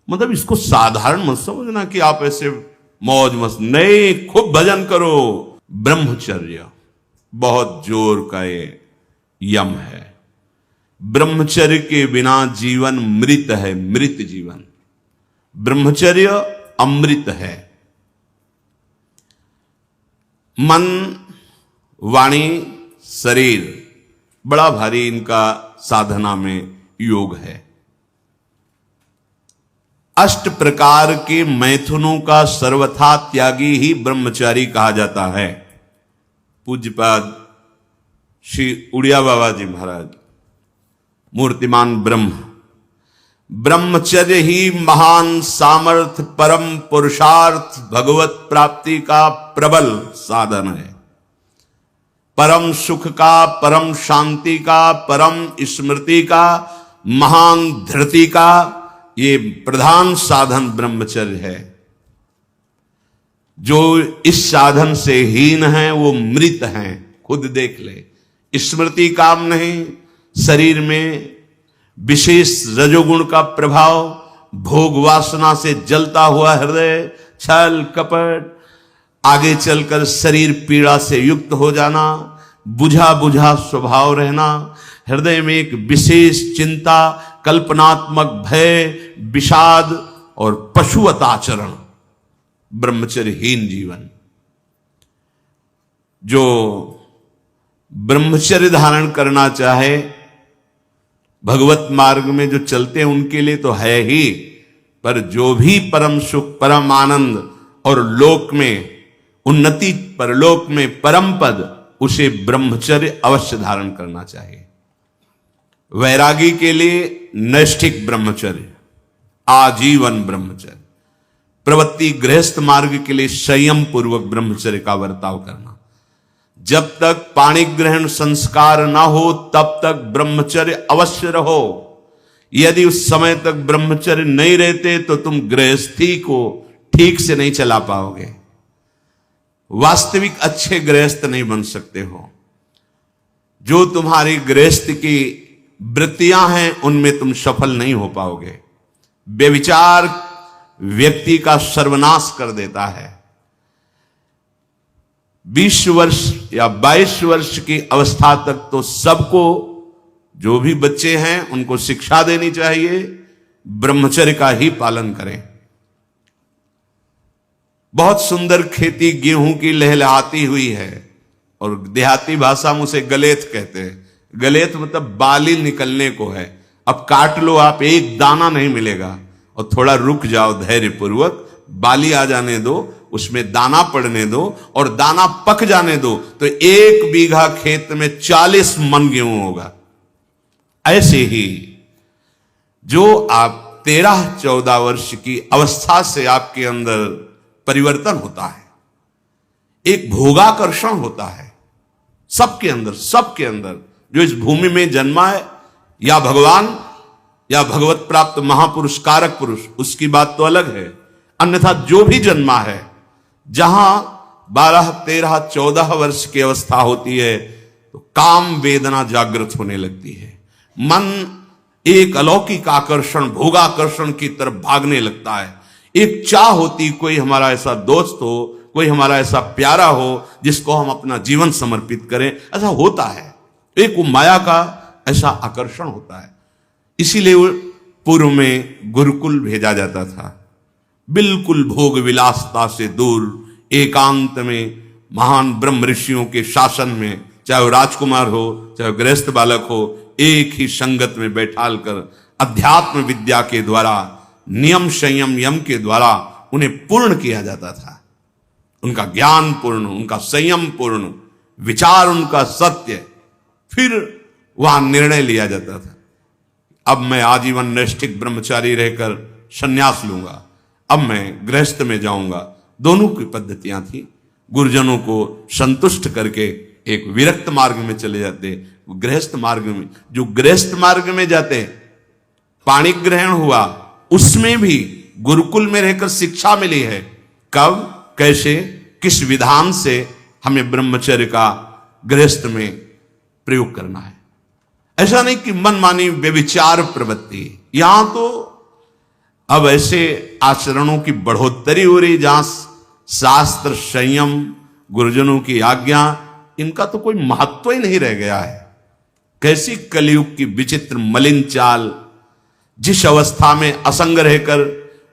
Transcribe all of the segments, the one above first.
मतलब इसको साधारण मत समझना कि आप ऐसे मौज मस्त, नहीं, खूब भजन करो। ब्रह्मचर्य बहुत जोर का ये यम है। ब्रह्मचर्य के बिना जीवन मृत है, मृत जीवन। ब्रह्मचर्य अमृत है। मन, वाणी, शरीर बड़ा भारी इनका साधना में योग है। अष्ट प्रकार के मैथुनों का सर्वथा त्यागी ही ब्रह्मचारी कहा जाता है। पूज्यपाद श्री उड़िया बाबा जी महाराज, मूर्तिमान ब्रह्म, ब्रह्मचर्य ही महान सामर्थ्य, परम पुरुषार्थ, भगवत प्राप्ति का प्रबल साधन है। परम सुख का, परम शांति का, परम स्मृति का, महान धृति का ये प्रधान साधन ब्रह्मचर्य है। जो इस साधन से हीन है वो मृत हैं, खुद देख ले। स्मृति काम नहीं, शरीर में विशेष रजोगुण का प्रभाव, भोग वासना से जलता हुआ हृदय, छल कपट, आगे चलकर शरीर पीड़ा से युक्त हो जाना, बुझा बुझा स्वभाव रहना, हृदय में एक विशेष चिंता, कल्पनात्मक भय, विषाद और पशुवत आचरण, ब्रह्मचर्यहीन जीवन। जो ब्रह्मचर्य धारण करना चाहे, भगवत मार्ग में जो चलते हैं उनके लिए तो है ही, पर जो भी परम सुख, परम आनंद और लोक में उन्नति, परलोक में परम पद, उसे ब्रह्मचर्य अवश्य धारण करना चाहिए। वैरागी के लिए नैष्ठिक ब्रह्मचर्य, आजीवन ब्रह्मचर्य। प्रवृत्ति गृहस्थ मार्ग के लिए संयम पूर्वक ब्रह्मचर्य का बर्ताव करना। जब तक पाणी ग्रहण संस्कार ना हो तब तक ब्रह्मचर्य अवश्य रहो। यदि उस समय तक ब्रह्मचर्य नहीं रहते तो तुम गृहस्थी को ठीक से नहीं चला पाओगे, वास्तविक अच्छे गृहस्थ नहीं बन सकते हो। जो तुम्हारी गृहस्थ की वृत्तियां हैं उनमें तुम सफल नहीं हो पाओगे। व्यभिचार व्यक्ति का सर्वनाश कर देता है। 20 वर्ष या 22 वर्ष की अवस्था तक तो सबको, जो भी बच्चे हैं उनको शिक्षा देनी चाहिए, ब्रह्मचर्य का ही पालन करें। बहुत सुंदर खेती गेहूं की लहलहाती हुई है, और देहाती भाषा में उसे गलेत कहते हैं। गलेत मतलब बाली निकलने को है। अब काट लो आप, एक दाना नहीं मिलेगा, और थोड़ा रुक जाओ धैर्य पूर्वक, बाली आ जाने दो, उसमें दाना पड़ने दो और दाना पक जाने दो, तो 1 बीघा खेत में 40 मन गेहूं होगा। ऐसे ही जो आप 13-14 वर्ष की अवस्था से आपके अंदर परिवर्तन होता है, एक भोगाकर्षण होता है सबके अंदर, सबके अंदर। जो इस भूमि में जन्मा है, या भगवान या भगवत प्राप्त महापुरुष, कारक पुरुष, उसकी बात तो अलग है। अन्यथा जो भी जन्मा है, जहां 12, 13, 14 वर्ष की अवस्था होती है तो काम वेदना जागृत होने लगती है। मन एक अलौकिक आकर्षण, भोगाकर्षण की तरफ भागने लगता है। एक चाह होती, कोई हमारा ऐसा दोस्त हो, कोई हमारा ऐसा प्यारा हो जिसको हम अपना जीवन समर्पित करें। ऐसा होता है, एक वो माया का ऐसा आकर्षण होता है। इसीलिए पूर्व में गुरुकुल भेजा जाता था, बिल्कुल भोग विलासता से दूर, एकांत में महान ब्रह्म ऋषियों के शासन में, चाहे वो राजकुमार हो चाहे गृहस्थ बालक हो, एक ही संगत में बैठाल कर अध्यात्म विद्या के द्वारा, नियम संयम यम के द्वारा उन्हें पूर्ण किया जाता था। उनका ज्ञान पूर्ण, उनका संयम पूर्ण, विचार उनका सत्य, फिर वहां निर्णय लिया जाता था। अब मैं आजीवन नैष्ठिक ब्रह्मचारी रहकर संन्यास लूंगा, अब मैं गृहस्थ में जाऊंगा। दोनों की पद्धतियां थी। गुरुजनों को संतुष्ट करके एक विरक्त मार्ग में चले जाते, गृहस्थ मार्ग में। जो गृहस्थ मार्ग में जाते, पाणी ग्रहण हुआ, उसमें भी गुरुकुल में रहकर शिक्षा मिली है। कब, कैसे, किस विधान से हमें ब्रह्मचर्य का गृहस्थ में प्रयोग करना है। ऐसा नहीं कि मनमानी व्यभिचार प्रवृत्ति। यहां तो अब ऐसे आचरणों की बढ़ोतरी हो रही जहां शास्त्र, संयम, गुरुजनों की आज्ञा, इनका तो कोई महत्व ही नहीं रह गया है। कैसी कलयुग की विचित्र मलिन चाल। जिस अवस्था में असंग रहकर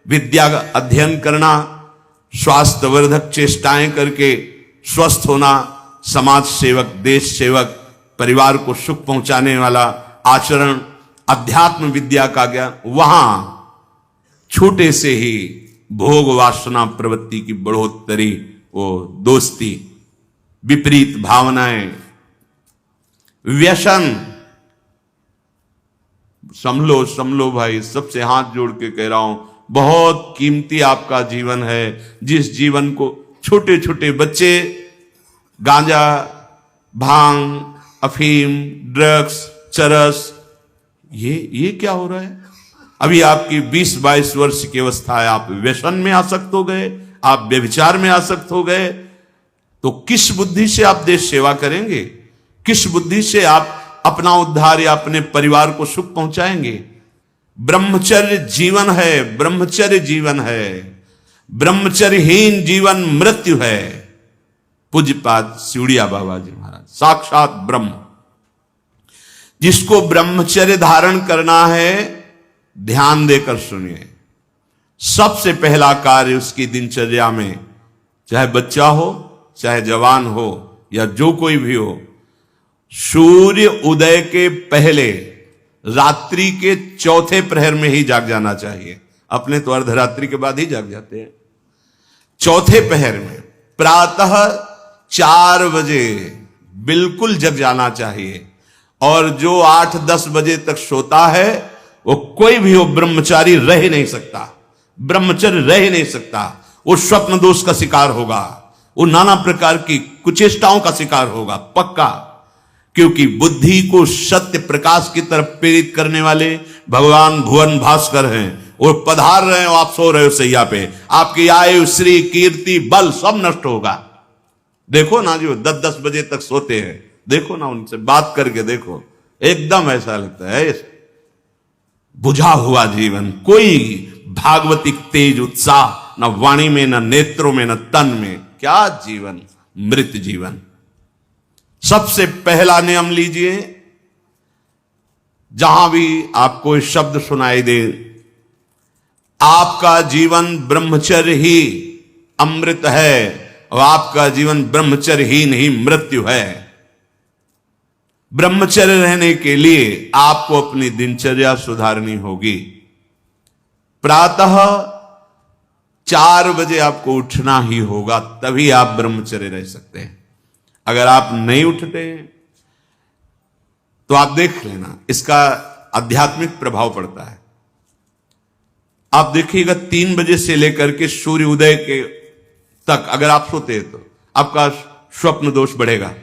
विद्या का अध्ययन करना, स्वास्थ्यवर्धक चेष्टाएं करके स्वस्थ होना, समाज सेवक, देश सेवक, परिवार को सुख पहुंचाने वाला आचरण, अध्यात्म विद्या का ज्ञान, वहां छोटे से ही भोग वासना प्रवृत्ति की बढ़ोतरी, वो दोस्ती, विपरीत भावनाएं, व्यसन। समलो भाई, सबसे हाथ जोड़ के कह रहा हूं, बहुत कीमती आपका जीवन है। जिस जीवन को छोटे छोटे बच्चे गांजा, भांग, अफीम, ड्रग्स, चरस, ये क्या हो रहा है? अभी आपकी 20-22 वर्ष की अवस्था है, आप व्यसन में आसक्त हो गए, आप व्यभिचार में आसक्त हो गए, तो किस बुद्धि से आप देश सेवा करेंगे? किस बुद्धि से आप अपना उद्धार या अपने परिवार को सुख पहुंचाएंगे? ब्रह्मचर्य जीवन है, ब्रह्मचर्य जीवन है। ब्रह्मचर्यहीन जीवन मृत्यु है। पूज्यपाद सिउड़िया बाबा जी महाराज, साक्षात ब्रह्म। जिसको ब्रह्मचर्य धारण करना है, ध्यान देकर सुनिए, सबसे पहला कार्य उसकी दिनचर्या में, चाहे बच्चा हो, चाहे जवान हो, या जो कोई भी हो, सूर्य उदय के पहले रात्रि के चौथे प्रहर में ही जाग जाना चाहिए। अपने तो अर्धरात्रि के बाद ही जाग जाते हैं। चौथे पहर में प्रातः 4 बजे बिल्कुल जग जाना चाहिए। और जो 8-10 बजे तक सोता है, वो कोई भी हो, ब्रह्मचारी रह ही नहीं सकता, ब्रह्मचर्य रह ही नहीं सकता। वो स्वप्न दोष का शिकार होगा, वो नाना प्रकार की कुचेष्टाओं का शिकार होगा, पक्का। क्योंकि बुद्धि को सत्य प्रकाश की तरफ प्रेरित करने वाले भगवान भुवन भास्कर हैं। वो पधार रहे हो, आप सो रहे हो सैया पे, आपकी आयु, श्री, कीर्ति, बल सब नष्ट होगा। देखो ना, जो 10-10 बजे तक सोते हैं, देखो ना, उनसे बात करके देखो, एकदम ऐसा लगता है बुझा हुआ जीवन, कोई भागवतिक तेज उत्साह न वाणी में, न नेत्रों में, न तन में। क्या जीवन, मृत जीवन। सबसे पहला नियम लीजिए, जहां भी आपको शब्द सुनाई दे, आपका जीवन ब्रह्मचर्य ही अमृत है और आपका जीवन ब्रह्मचर्य ही नहीं मृत्यु है। ब्रह्मचर्य रहने के लिए आपको अपनी दिनचर्या सुधारनी होगी। प्रातः 4 बजे आपको उठना ही होगा, तभी आप ब्रह्मचर्य रह सकते हैं। अगर आप नहीं उठते तो आप देख लेना, इसका आध्यात्मिक प्रभाव पड़ता है। आप देखिएगा 3 बजे से लेकर के सूर्य उदय के तक अगर आप सोते हैं तो आपका स्वप्न दोष बढ़ेगा,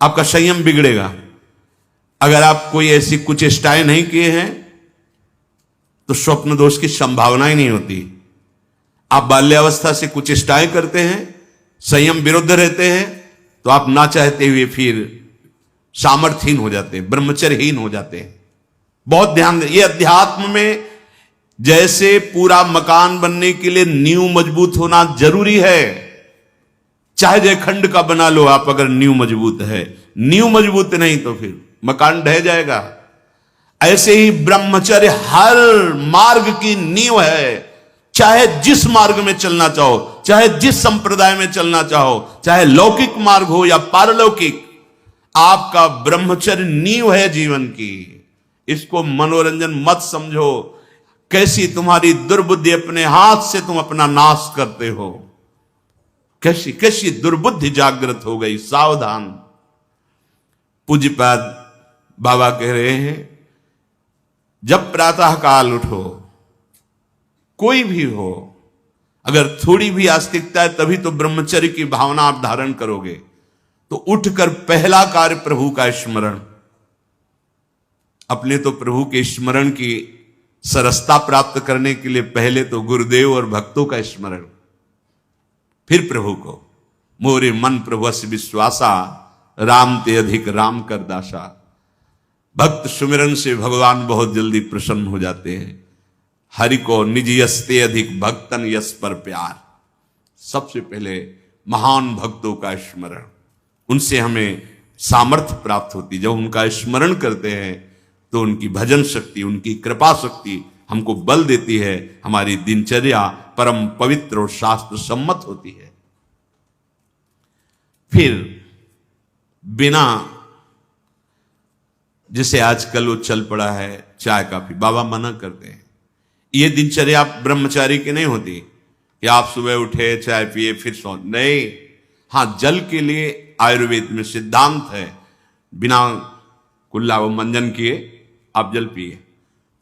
आपका संयम बिगड़ेगा। अगर आप कोई ऐसी कुचेष्टाएं नहीं किए हैं तो स्वप्न दोष की संभावना ही नहीं होती। आप बाल्यावस्था से कुचेष्टाएं करते हैं, संयम विरुद्ध रहते हैं, तो आप ना चाहते हुए फिर सामर्थ्यहीन हो जाते हैं, ब्रह्मचर्यहीन हो जाते हैं। बहुत ध्यान दें, ये अध्यात्म में जैसे पूरा मकान बनने के लिए नींव मजबूत होना जरूरी है, चाहे जयखंड का बना लो आप, अगर नींव मजबूत है, नींव मजबूत नहीं तो फिर मकान ढह जाएगा। ऐसे ही ब्रह्मचर्य हर मार्ग की नींव है। चाहे जिस मार्ग में चलना चाहो, चाहे जिस संप्रदाय में चलना चाहो, चाहे लौकिक मार्ग हो या पारलौकिक, आपका ब्रह्मचर्य नींव है जीवन की। इसको मनोरंजन मत समझो। कैसी तुम्हारी दुर्बुद्धि, अपने हाथ से तुम अपना नाश करते हो। कैसी कैसी दुर्बुद्धि जागृत हो गई, सावधान। पूज्यपाद बाबा कह रहे हैं, जब प्रातः काल उठो, कोई भी हो, अगर थोड़ी भी आस्तिकता है तभी तो ब्रह्मचर्य की भावना आप धारण करोगे। तो उठकर पहला कार्य प्रभु का स्मरण। अपने तो प्रभु के स्मरण की सरसता प्राप्त करने के लिए पहले तो गुरुदेव और भक्तों का स्मरण, फिर प्रभु को। मोरे मन प्रभुस विश्वासा, राम ते अधिक राम कर दासा। भक्त सुमिरन से भगवान बहुत जल्दी प्रसन्न हो जाते हैं। हरि को निज यस्ते अधिक भक्तन यस पर प्यार। सबसे पहले महान भक्तों का स्मरण, उनसे हमें सामर्थ्य प्राप्त होती। जब उनका स्मरण करते हैं तो उनकी भजन शक्ति, उनकी कृपा शक्ति हमको बल देती है। हमारी दिनचर्या परम पवित्र और शास्त्र सम्मत होती है। फिर बिना, जैसे आजकल वो चल पड़ा है चाय काफी, बाबा मना करते हैं। ये दिनचर्या ब्रह्मचारी की नहीं होती कि आप सुबह उठे चाय पिए फिर सो, नहीं। हाँ, जल के लिए आयुर्वेद में सिद्धांत है, बिना कुल्ला वो मंजन किए आप जल पिए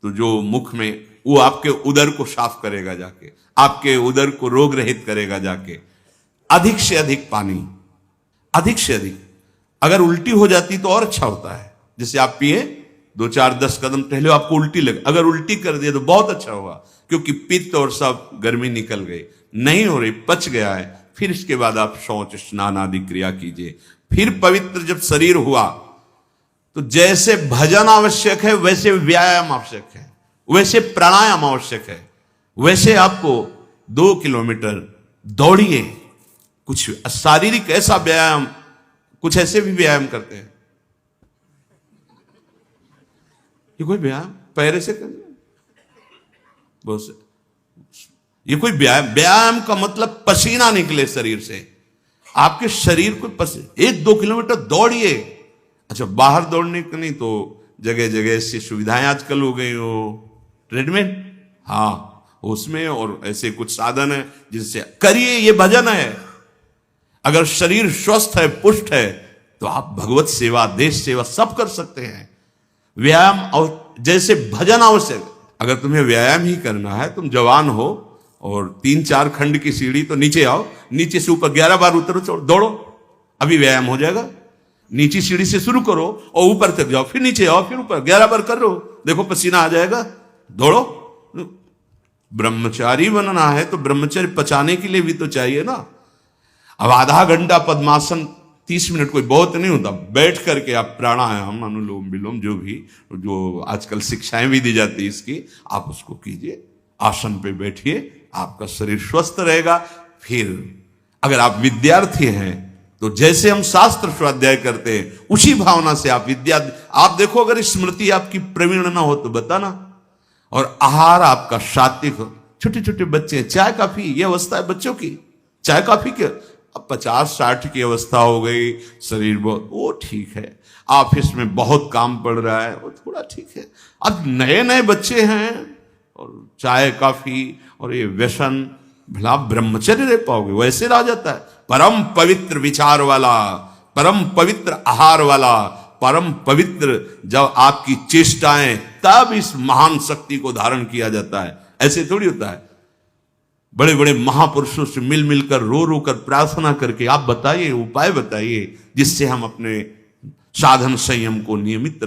तो जो मुख में, वो आपके उदर को साफ करेगा जाके, आपके उदर को रोग रहित करेगा जाके। अधिक से अधिक पानी, अधिक से अधिक। अगर उल्टी हो जाती तो और अच्छा होता है। जैसे आप पिए 2-4-10 कदम टहले, आपको उल्टी लगे, अगर उल्टी कर दिए तो बहुत अच्छा होगा, क्योंकि पित्त और सब गर्मी निकल गई, नहीं हो रही, पच गया है। फिर इसके बाद आप शौच स्नान आदि क्रिया कीजिए। फिर पवित्र जब शरीर हुआ तो जैसे भजन आवश्यक है वैसे व्यायाम आवश्यक है, वैसे प्राणायाम आवश्यक है, वैसे आपको 2 किलोमीटर दौड़िए। कुछ शारीरिक ऐसा व्यायाम, कुछ ऐसे भी व्यायाम करते हैं। ये कोई व्यायाम पैरे से करना, बहुत से, ये कोई व्यायाम का मतलब पसीना निकले शरीर से, आपके शरीर को 1-2 किलोमीटर दौड़िए। अच्छा, बाहर दौड़ने का नहीं तो जगह जगह ऐसी सुविधाएं आजकल हो गई, हो ट्रेडमिल, हाँ उसमें, और ऐसे कुछ साधन है जिससे करिए। ये भजन है। अगर शरीर स्वस्थ है, पुष्ट है, तो आप भगवत सेवा, देश सेवा सब कर सकते हैं। व्यायाम और जैसे भजन आवश्यक। अगर तुम्हें व्यायाम ही करना है, तुम जवान हो और 3-4 खंड की सीढ़ी, तो नीचे आओ, नीचे से ऊपर 11 बार उतरो, दौड़ो, अभी व्यायाम हो जाएगा। नीचे सीढ़ी से शुरू करो और ऊपर तक जाओ, फिर नीचे आओ, फिर ऊपर 11 बार कर लो, देखो पसीना आ जाएगा, दौड़ो। ब्रह्मचारी बनना है तो ब्रह्मचर्य पचाने के लिए भी तो चाहिए ना। अब आधा घंटा पद्मासन, 30 मिनट कोई बहुत नहीं होता। बैठ करके आप प्राणायाम, अनुलोम विलोम, जो भी, जो आजकल शिक्षाएं भी दी जाती है इसकी, आप उसको कीजिए। आसन पे बैठिए, आपका शरीर स्वस्थ रहेगा। फिर अगर आप विद्यार्थी हैं तो जैसे हम शास्त्र स्वाध्याय करते हैं उसी भावना से आप विद्या, आप देखो अगर स्मृति आपकी प्रवीण ना हो तो बताना, और आहार आपका सात्विक हो। छोटे छोटे बच्चे, चाय काफी, ये अवस्था है बच्चों की, चाय काफी के। अब 50-60 की अवस्था हो गई, शरीर बहुत, वो ठीक है। ऑफिस में बहुत काम पड़ रहा है, वो थोड़ा ठीक है। अब नए नए बच्चे हैं और चाय काफी और ये व्यसन, भला ब्रह्मचर्य रह पाओगे? वैसे रह जाता है। परम पवित्र विचार वाला, परम पवित्र आहार वाला, परम पवित्र जब आपकी चेष्टाएं, तब इस महान शक्ति को धारण किया जाता है। ऐसे थोड़ी होता है। बड़े बड़े महापुरुषों से मिल मिलकर, रो रो कर प्रार्थना करके आप बताइए, उपाय बताइए जिससे हम अपने साधन संयम को नियमित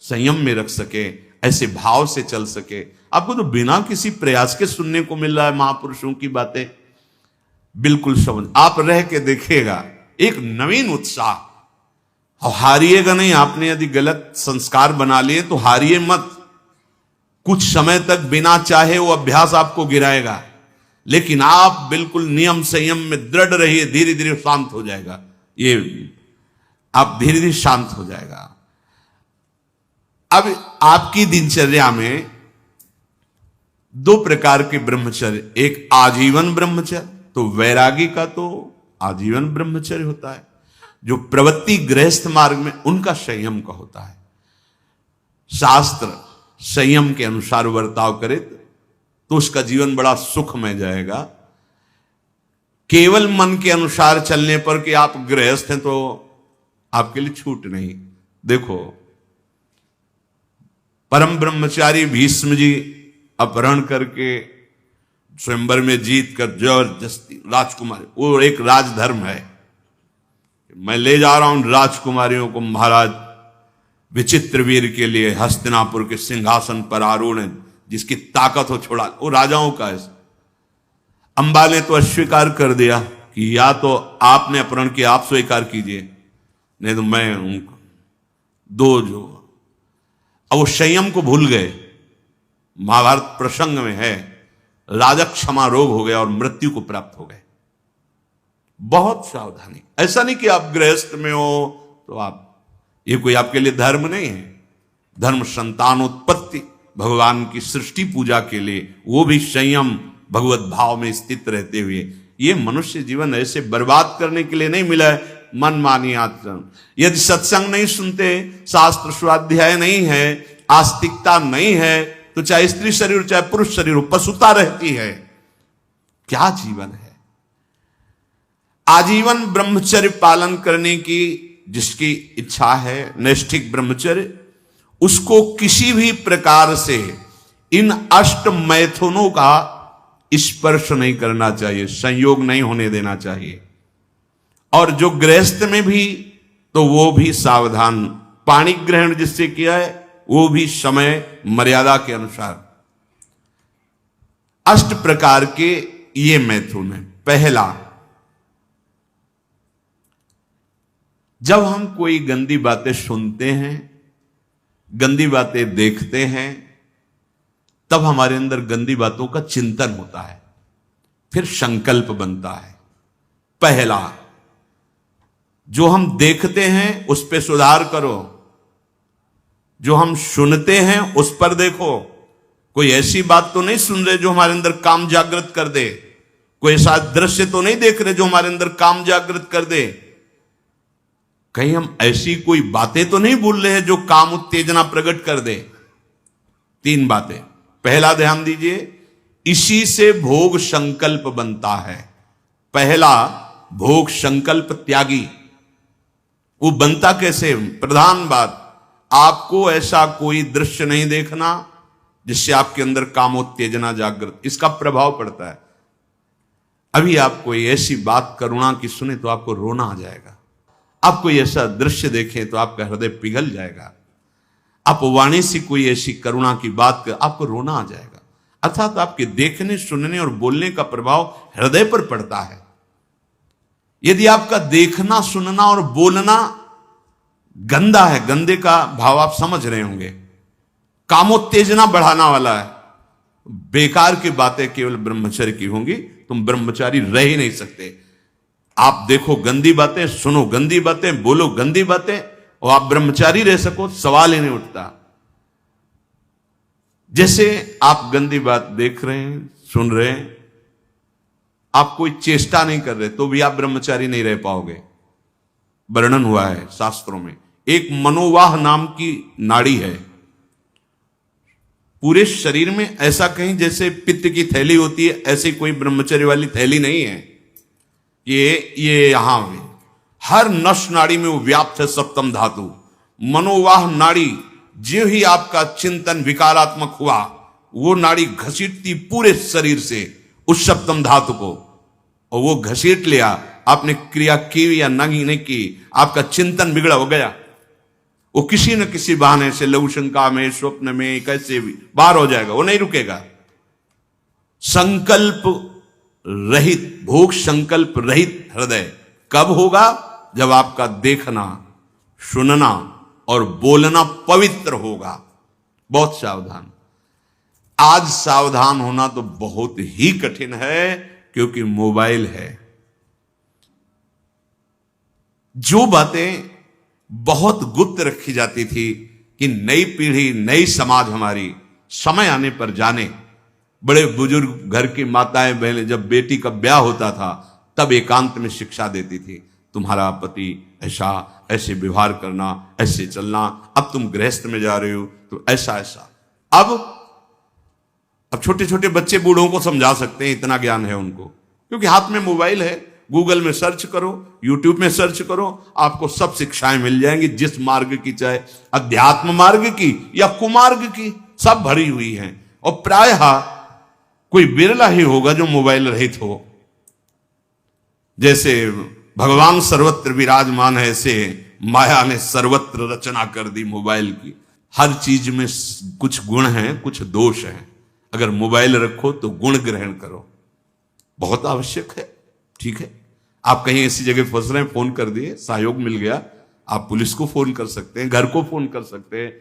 संयम में रख सके, ऐसे भाव से चल सके। आपको तो बिना किसी प्रयास के सुनने को मिल रहा है महापुरुषों की बातें। बिल्कुल समझ, आप रह के देखिएगा, एक नवीन उत्साह। और हारिएगा नहीं। आपने यदि गलत संस्कार बना लिए तो हारिए मत। कुछ समय तक बिना चाहे वो अभ्यास आपको गिराएगा, लेकिन आप बिल्कुल नियम संयम में दृढ़ रहिए, धीरे धीरे शांत हो जाएगा। ये आप धीरे धीरे शांत हो जाएगा। अब आपकी दिनचर्या में 2 प्रकार के ब्रह्मचर्य, एक आजीवन ब्रह्मचर्य, तो वैरागी का तो आजीवन ब्रह्मचर्य होता है। जो प्रवृत्ति गृहस्थ मार्ग में, उनका संयम का होता है। शास्त्र संयम के अनुसार बर्ताव करे तो उसका जीवन बड़ा सुखमय जाएगा। केवल मन के अनुसार चलने पर कि आप गृहस्थ हैं तो आपके लिए छूट नहीं। देखो, परम ब्रह्मचारी भीष्म जी अपहरण करके स्वयंवर में जीत कर जबरदस्ती राजकुमारी, वो एक राजधर्म है, मैं ले जा रहा हूं राजकुमारियों को महाराज विचित्र वीर के लिए हस्तिनापुर के सिंहासन पर आरूढ़ है, जिसकी ताकत हो छोड़ा, वो राजाओं का है। अंबा ने तो अस्वीकार कर दिया कि या तो आपने अपहरण किया, आप स्वीकार कीजिए, नहीं तो मैं उनको 2 जो। अब वो संयम को भूल गए, महाभारत प्रसंग में है, राजा क्षमा रोग हो गया और मृत्यु को प्राप्त हो गए। बहुत सावधानी, ऐसा नहीं कि आप गृहस्थ में हो तो आप, ये कोई आपके लिए धर्म नहीं है। धर्म संतानोत्पत्ति, भगवान की सृष्टि पूजा के लिए, वो भी संयम भगवत भाव में स्थित रहते हुए। ये मनुष्य जीवन ऐसे बर्बाद करने के लिए नहीं मिला है मनमानी आचरण। यदि सत्संग नहीं सुनते, शास्त्र स्वाध्याय नहीं है, आस्तिकता नहीं है, तो चाहे स्त्री शरीर चाहे पुरुष शरीर हो, पशुता रहती है। क्या जीवन है? आजीवन ब्रह्मचर्य पालन करने की जिसकी इच्छा है, नैष्ठिक ब्रह्मचर्य, उसको किसी भी प्रकार से इन अष्ट मैथुनों का स्पर्श नहीं करना चाहिए, संयोग नहीं होने देना चाहिए। और जो गृहस्थ में भी, तो वो भी सावधान, पानी ग्रहण जिससे किया है वो भी समय मर्यादा के अनुसार। अष्ट प्रकार के ये मैथुन है। पहला, जब हम कोई गंदी बातें सुनते हैं, गंदी बातें देखते हैं, तब हमारे अंदर गंदी बातों का चिंतन होता है, फिर संकल्प बनता है। पहला, जो हम देखते हैं उस पर सुधार करो, जो हम सुनते हैं उस पर देखो। कोई ऐसी बात तो नहीं सुन रहे जो हमारे अंदर काम जागृत कर दे, कोई ऐसा दृश्य तो नहीं देख रहे जो हमारे अंदर काम जागृत कर दे, कहीं हम ऐसी कोई बातें तो नहीं बोल रहे हैं जो काम उत्तेजना प्रकट कर दे। तीन बातें। पहला, ध्यान दीजिए, इसी से भोग संकल्प बनता है। पहला, भोग संकल्प त्यागी। वो बनता कैसे? प्रधान बात, आपको ऐसा कोई दृश्य नहीं देखना जिससे आपके अंदर कामोत्तेजना जागृत, इसका प्रभाव पड़ता है। अभी आप कोई ऐसी बात करुणा की सुने तो आपको रोना आ जाएगा। आप कोई ऐसा दृश्य देखें तो आपका हृदय पिघल जाएगा। आप वाणी से कोई ऐसी करुणा की बात कर, आपको रोना आ जाएगा। अर्थात आपके देखने, सुनने और बोलने का प्रभाव हृदय पर पड़ता है। यदि आपका देखना, सुनना और बोलना गंदा है, गंदे का भाव आप समझ रहे होंगे, कामोत्तेजना बढ़ाना वाला है, बेकार की बातें केवल ब्रह्मचर्य की होंगी, तुम ब्रह्मचारी रह ही नहीं सकते। आप देखो गंदी बातें, सुनो गंदी बातें, बोलो गंदी बातें, और आप ब्रह्मचारी रह सको, सवाल ही नहीं उठता। जैसे आप गंदी बात देख रहे हैं, सुन रहे हैं, आप कोई चेष्टा नहीं कर रहे, तो भी आप ब्रह्मचारी नहीं रह पाओगे। वर्णन हुआ है शास्त्रों में, एक मनोवाह नाम की नाड़ी है पूरे शरीर में, ऐसा कहीं जैसे पित्त की थैली होती है, ऐसी कोई ब्रह्मचर्य वाली थैली नहीं है। ये यहां में हर नस नाड़ी में वो व्याप्त है सप्तम धातु। मनोवाह नाड़ी, जो ही आपका चिंतन विकारात्मक हुआ, वो नाड़ी घसीटती पूरे शरीर से उस सप्तम धातु को, और वो घसीट लिया, आपने क्रिया की या नहीं की, आपका चिंतन बिगड़ा हो गया, वो किसी न किसी बहाने से लघु शंका में, स्वप्न में, कैसे भी बाहर हो जाएगा, वो नहीं रुकेगा। संकल्प रहित, भोग संकल्प रहित हृदय कब होगा? जब आपका देखना, सुनना और बोलना पवित्र होगा। बहुत सावधान। आज सावधान होना तो बहुत ही कठिन है, क्योंकि मोबाइल है। जो बातें बहुत गुप्त रखी जाती थी कि नई पीढ़ी, नई समाज हमारी समय आने पर जाने, बड़े बुजुर्ग घर की माताएं बहनें जब बेटी का ब्याह होता था तब एकांत में शिक्षा देती थी, तुम्हारा पति ऐसा, ऐसे व्यवहार करना, ऐसे चलना, अब तुम गृहस्थ में जा रहे हो तो ऐसा ऐसा। अब छोटे छोटे बच्चे बूढ़ों को समझा सकते हैं, इतना ज्ञान है उनको, क्योंकि हाथ में मोबाइल है। गूगल में सर्च करो, यूट्यूब में सर्च करो, आपको सब शिक्षाएं मिल जाएंगी, जिस मार्ग की, चाहे अध्यात्म मार्ग की या कुमार्ग की, सब भरी हुई हैं। और प्रायः कोई बिरला ही होगा जो मोबाइल रहित हो। जैसे भगवान सर्वत्र विराजमान है, ऐसे माया ने सर्वत्र रचना कर दी मोबाइल की। हर चीज में कुछ गुण हैं, कुछ दोष हैं। अगर मोबाइल रखो तो गुण ग्रहण करो, बहुत आवश्यक है। ठीक है, आप कहीं ऐसी जगह फंस रहे हैं, फोन कर दिए, सहयोग मिल गया, आप पुलिस को फोन कर सकते हैं, घर को फोन कर सकते हैं।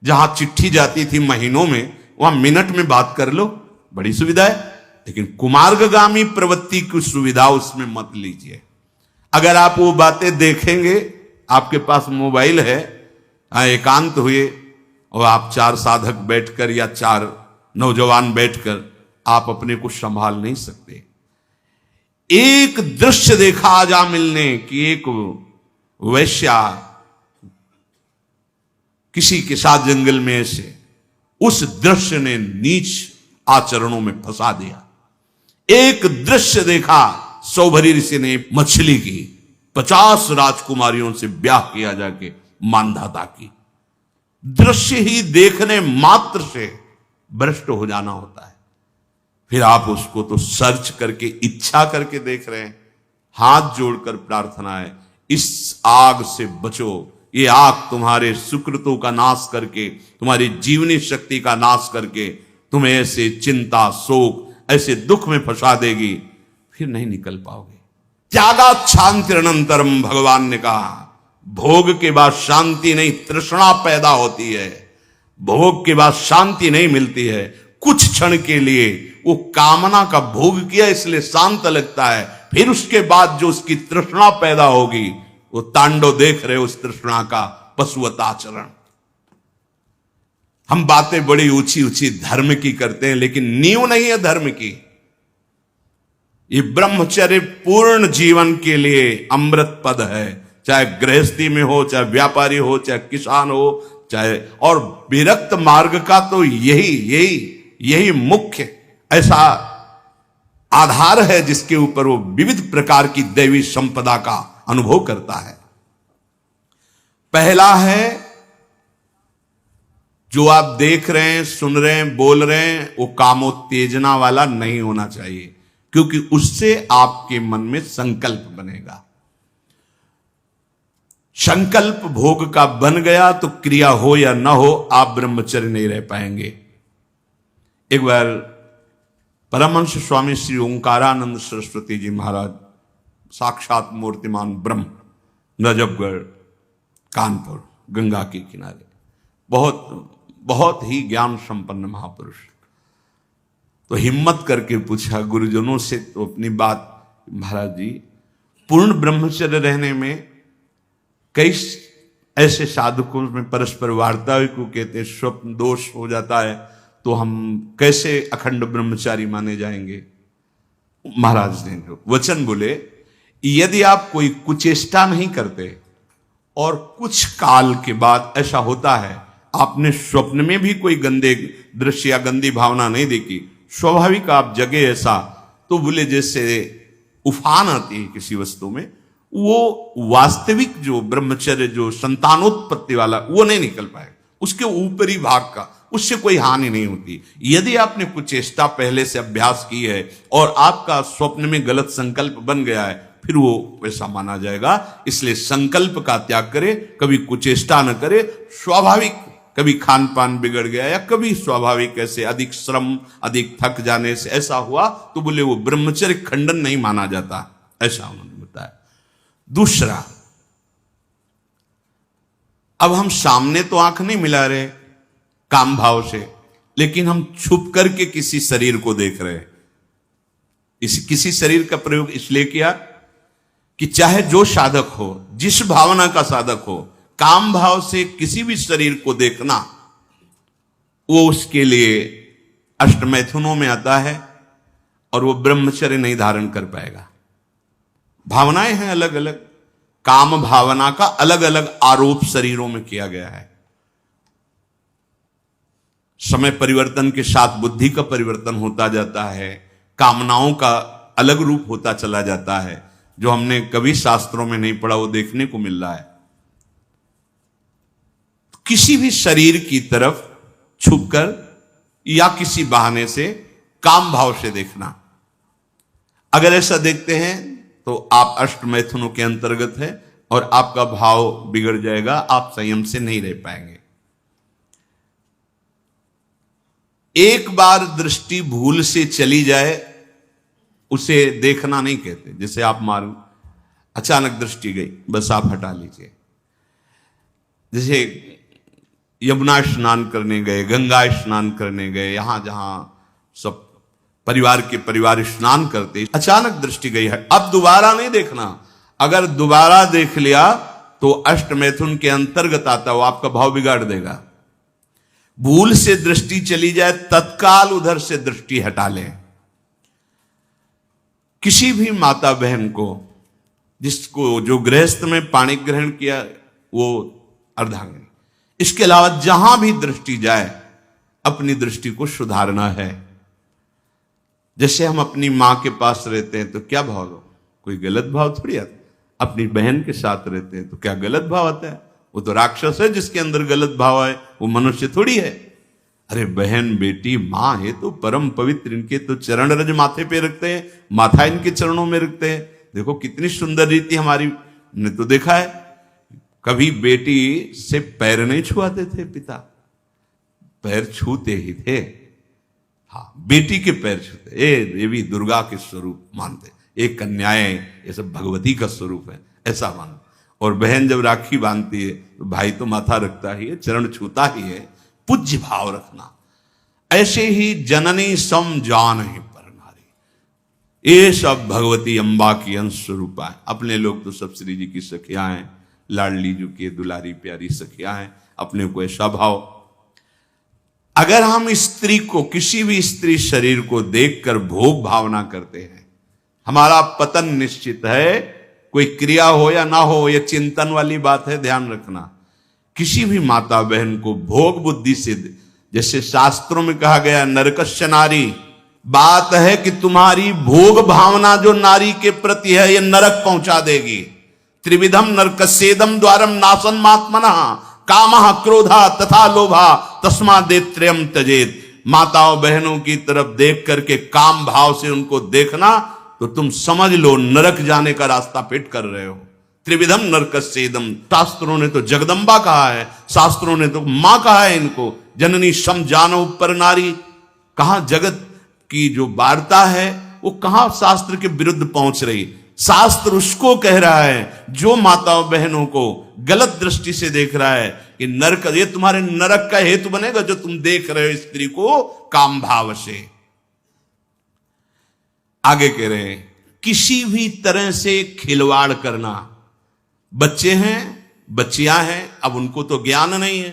जहां चिट्ठी जाती थी महीनों में, वहां मिनट में बात कर लो, बड़ी सुविधा है। लेकिन कुमार्गगामी प्रवृत्ति की सुविधा उसमें मत लीजिए। अगर आप वो बातें देखेंगे, आपके पास मोबाइल है, एकांत हुए और आप 4 साधक बैठकर या 4 नौजवान बैठकर आप अपने को संभाल नहीं सकते। एक दृश्य देखा आजा मिलने की, एक वैश्या किसी के साथ जंगल में ऐसे, उस दृश्य ने नीच आचरणों में फंसा दिया। एक दृश्य देखा, सौभरी ऋषि ने मछली की 50 राजकुमारियों से ब्याह किया जाके मानधाता की। दृश्य ही देखने मात्र से भ्रष्ट हो जाना होता है। फिर आप उसको तो सर्च करके इच्छा करके देख रहे हैं। हाथ जोड़कर प्रार्थना है, इस आग से बचो। ये आग तुम्हारे सुकृतों का नाश करके, तुम्हारी जीवनी शक्ति का नाश करके तुम्हें ऐसे चिंता, शोक, ऐसे दुख में फंसा देगी, फिर नहीं निकल पाओगे। त्यागात शांतिरनंतरम, भगवान ने कहा। भोग के बाद शांति नहीं, तृष्णा पैदा होती है। भोग के बाद शांति नहीं मिलती है। कुछ क्षण के लिए वो कामना का भोग किया इसलिए शांत लगता है, फिर उसके बाद जो उसकी तृष्णा पैदा होगी, वो तांडव देख रहे उस तृष्णा का, पशुवत आचरण। हम बातें बड़ी ऊंची ऊंची धर्म की करते हैं, लेकिन नींव नहीं है धर्म की। ये ब्रह्मचर्य पूर्ण जीवन के लिए अमृत पद है। चाहे गृहस्थी में हो, चाहे व्यापारी हो, चाहे किसान हो, चाहे, और विरक्त मार्ग का तो यही मुख्य ऐसा आधार है जिसके ऊपर वो विविध प्रकार की दैवी संपदा का अनुभव करता है। पहला है, जो आप देख रहे हैं, सुन रहे हैं, बोल रहे हैं, वो कामोत्तेजना वाला नहीं होना चाहिए, क्योंकि उससे आपके मन में संकल्प बनेगा। संकल्प भोग का बन गया तो क्रिया हो या ना हो, आप ब्रह्मचर्य नहीं रह पाएंगे। एक बार परमहंस स्वामी श्री ओंकारानंद सरस्वती जी महाराज, साक्षात मूर्तिमान ब्रह्म, नजफगढ़, कानपुर, गंगा के किनारे, बहुत ही ज्ञान संपन्न महापुरुष, तो हिम्मत करके पूछा गुरुजनों से, तो अपनी बात, महाराज जी पूर्ण ब्रह्मचर्य रहने में कई ऐसे साधकों में परस्पर वार्ता को कहते स्वप्न दोष हो जाता है, तो हम कैसे अखंड ब्रह्मचारी माने जाएंगे। महाराज ने वचन बोले, यदि आप कोई कुचेष्टा नहीं करते और कुछ काल के बाद ऐसा होता है, आपने स्वप्न में भी कोई गंदे दृश्य या गंदी भावना नहीं देखी, स्वाभाविक आप जगे ऐसा, तो बोले जैसे उफान आती है किसी वस्तु में, वो वास्तविक जो ब्रह्मचर्य, जो संतानोत्पत्ति वाला, वो नहीं निकल पाएगा। उसके ऊपरी भाग का, उससे कोई हानि नहीं होती। यदि आपने कुछ चेष्टा पहले से अभ्यास की है और आपका स्वप्न में गलत संकल्प बन गया है, फिर वो वैसा माना जाएगा। इसलिए संकल्प का त्याग करे, कभी कुचेष्टा न करे। स्वाभाविक कभी खान पान बिगड़ गया या कभी स्वाभाविक ऐसे अधिक श्रम, अधिक थक जाने से ऐसा हुआ, तो बोले वो ब्रह्मचर्य खंडन नहीं माना जाता, ऐसा उन्होंने बताया। दूसरा, अब हम सामने तो आंख नहीं मिला रहे काम भाव से, लेकिन हम छुप करके किसी शरीर को देख रहे हैं। किसी शरीर का प्रयोग इसलिए किया कि चाहे जो साधक हो, जिस भावना का साधक हो, काम भाव से किसी भी शरीर को देखना, वो उसके लिए अष्टमैथुनों में आता है और वो ब्रह्मचर्य नहीं धारण कर पाएगा। भावनाएं हैं अलग अलग, काम भावना का अलग अलग आरोप शरीरों में किया गया है। समय परिवर्तन के साथ बुद्धि का परिवर्तन होता जाता है, कामनाओं का अलग रूप होता चला जाता है। जो हमने कभी शास्त्रों में नहीं पढ़ा वो देखने को मिल रहा है। किसी भी शरीर की तरफ छुपकर या किसी बहाने से काम भाव से देखना, अगर ऐसा देखते हैं तो आप अष्टमैथुनों के अंतर्गत है और आपका भाव बिगड़ जाएगा, आप संयम से नहीं रह पाएंगे। एक बार दृष्टि भूल से चली जाए उसे देखना नहीं कहते। जैसे आप अचानक दृष्टि गई, बस आप हटा लीजिए। जैसे यमुना स्नान करने गए, गंगा स्नान करने गए, यहां जहां सब परिवार के परिवार स्नान करते, अचानक दृष्टि गई है, अब दोबारा नहीं देखना। अगर दोबारा देख लिया तो अष्ट मैथुन के अंतर्गत आता, वो आपका भाव बिगाड़ देगा। भूल से दृष्टि चली जाए, तत्काल उधर से दृष्टि हटा लें। किसी भी माता बहन को, जिसको जो गृहस्थ में पाणी ग्रहण किया वो अर्धांगिनी, इसके अलावा जहां भी दृष्टि जाए अपनी दृष्टि को सुधारना है। जैसे हम अपनी मां के पास रहते हैं तो क्या भाव हो, कोई गलत भाव थोड़ी आता। अपनी बहन के साथ रहते हैं तो क्या गलत भाव आता है? वो तो राक्षस है जिसके अंदर गलत भाव है, वो मनुष्य थोड़ी है। अरे बहन बेटी मां है तो परम पवित्र, इनके तो चरण रज माथे पे रखते हैं, माथा इनके चरणों में रखते हैं। देखो कितनी सुंदर रीति हमारी ने तो देखा है, कभी बेटी से पैर नहीं छुआते थे पिता, पैर छूते ही थे। हाँ, बेटी के पैर छूते, ए देवी दुर्गा के स्वरूप मानते, एक कन्याएं ये सब भगवती का स्वरूप है ऐसा मानते। और बहन जब राखी बांधती है तो भाई तो माथा रखता ही है, चरण छूता ही है, पूज्य भाव रखना। ऐसे ही जननी सम जान ही पर नारी, ये सब भगवती अम्बा की अंश स्वरूपा है। अपने लोग तो सब श्री जी की सखियां हैं, लाडली जी की दुलारी प्यारी सखियां हैं, अपने को ऐसा भाव। अगर हम स्त्री को, किसी भी स्त्री शरीर को देखकर भोग भावना करते हैं, हमारा पतन निश्चित है। कोई क्रिया हो या ना हो, यह चिंतन वाली बात है, ध्यान रखना। किसी भी माता बहन को भोग बुद्धि से, जैसे शास्त्रों में कहा गया नरकस्य नारी, बात है कि तुम्हारी भोग भावना जो नारी के प्रति है यह नरक पहुंचा देगी। त्रिविधम नरकस्येदम द्वारम नासन मात्मना कामः क्रोधा तथा लोभा तस्मादेत्रयम् त्यजेत। माताओं बहनों की तरफ देख करके काम भाव से उनको देखना तो तुम समझ लो नरक जाने का रास्ता पेट कर रहे हो। त्रिविधम नरकस्येदम, शास्त्रों ने तो जगदम्बा कहा है, शास्त्रों ने तो मां कहा है इनको, जननी सम जानो पर नारी। कहां जगत की जो वार्ता है वो कहां शास्त्र के विरुद्ध पहुंच रही। शास्त्र उसको कह रहा है जो माताओं बहनों को गलत दृष्टि से देख रहा है कि नरक, ये तुम्हारे नरक का हेतु बनेगा जो तुम देख रहे हो स्त्री को काम भाव से। आगे कह रहे हैं किसी भी तरह से खिलवाड़ करना। बच्चे हैं, बच्चियां हैं, अब उनको तो ज्ञान नहीं है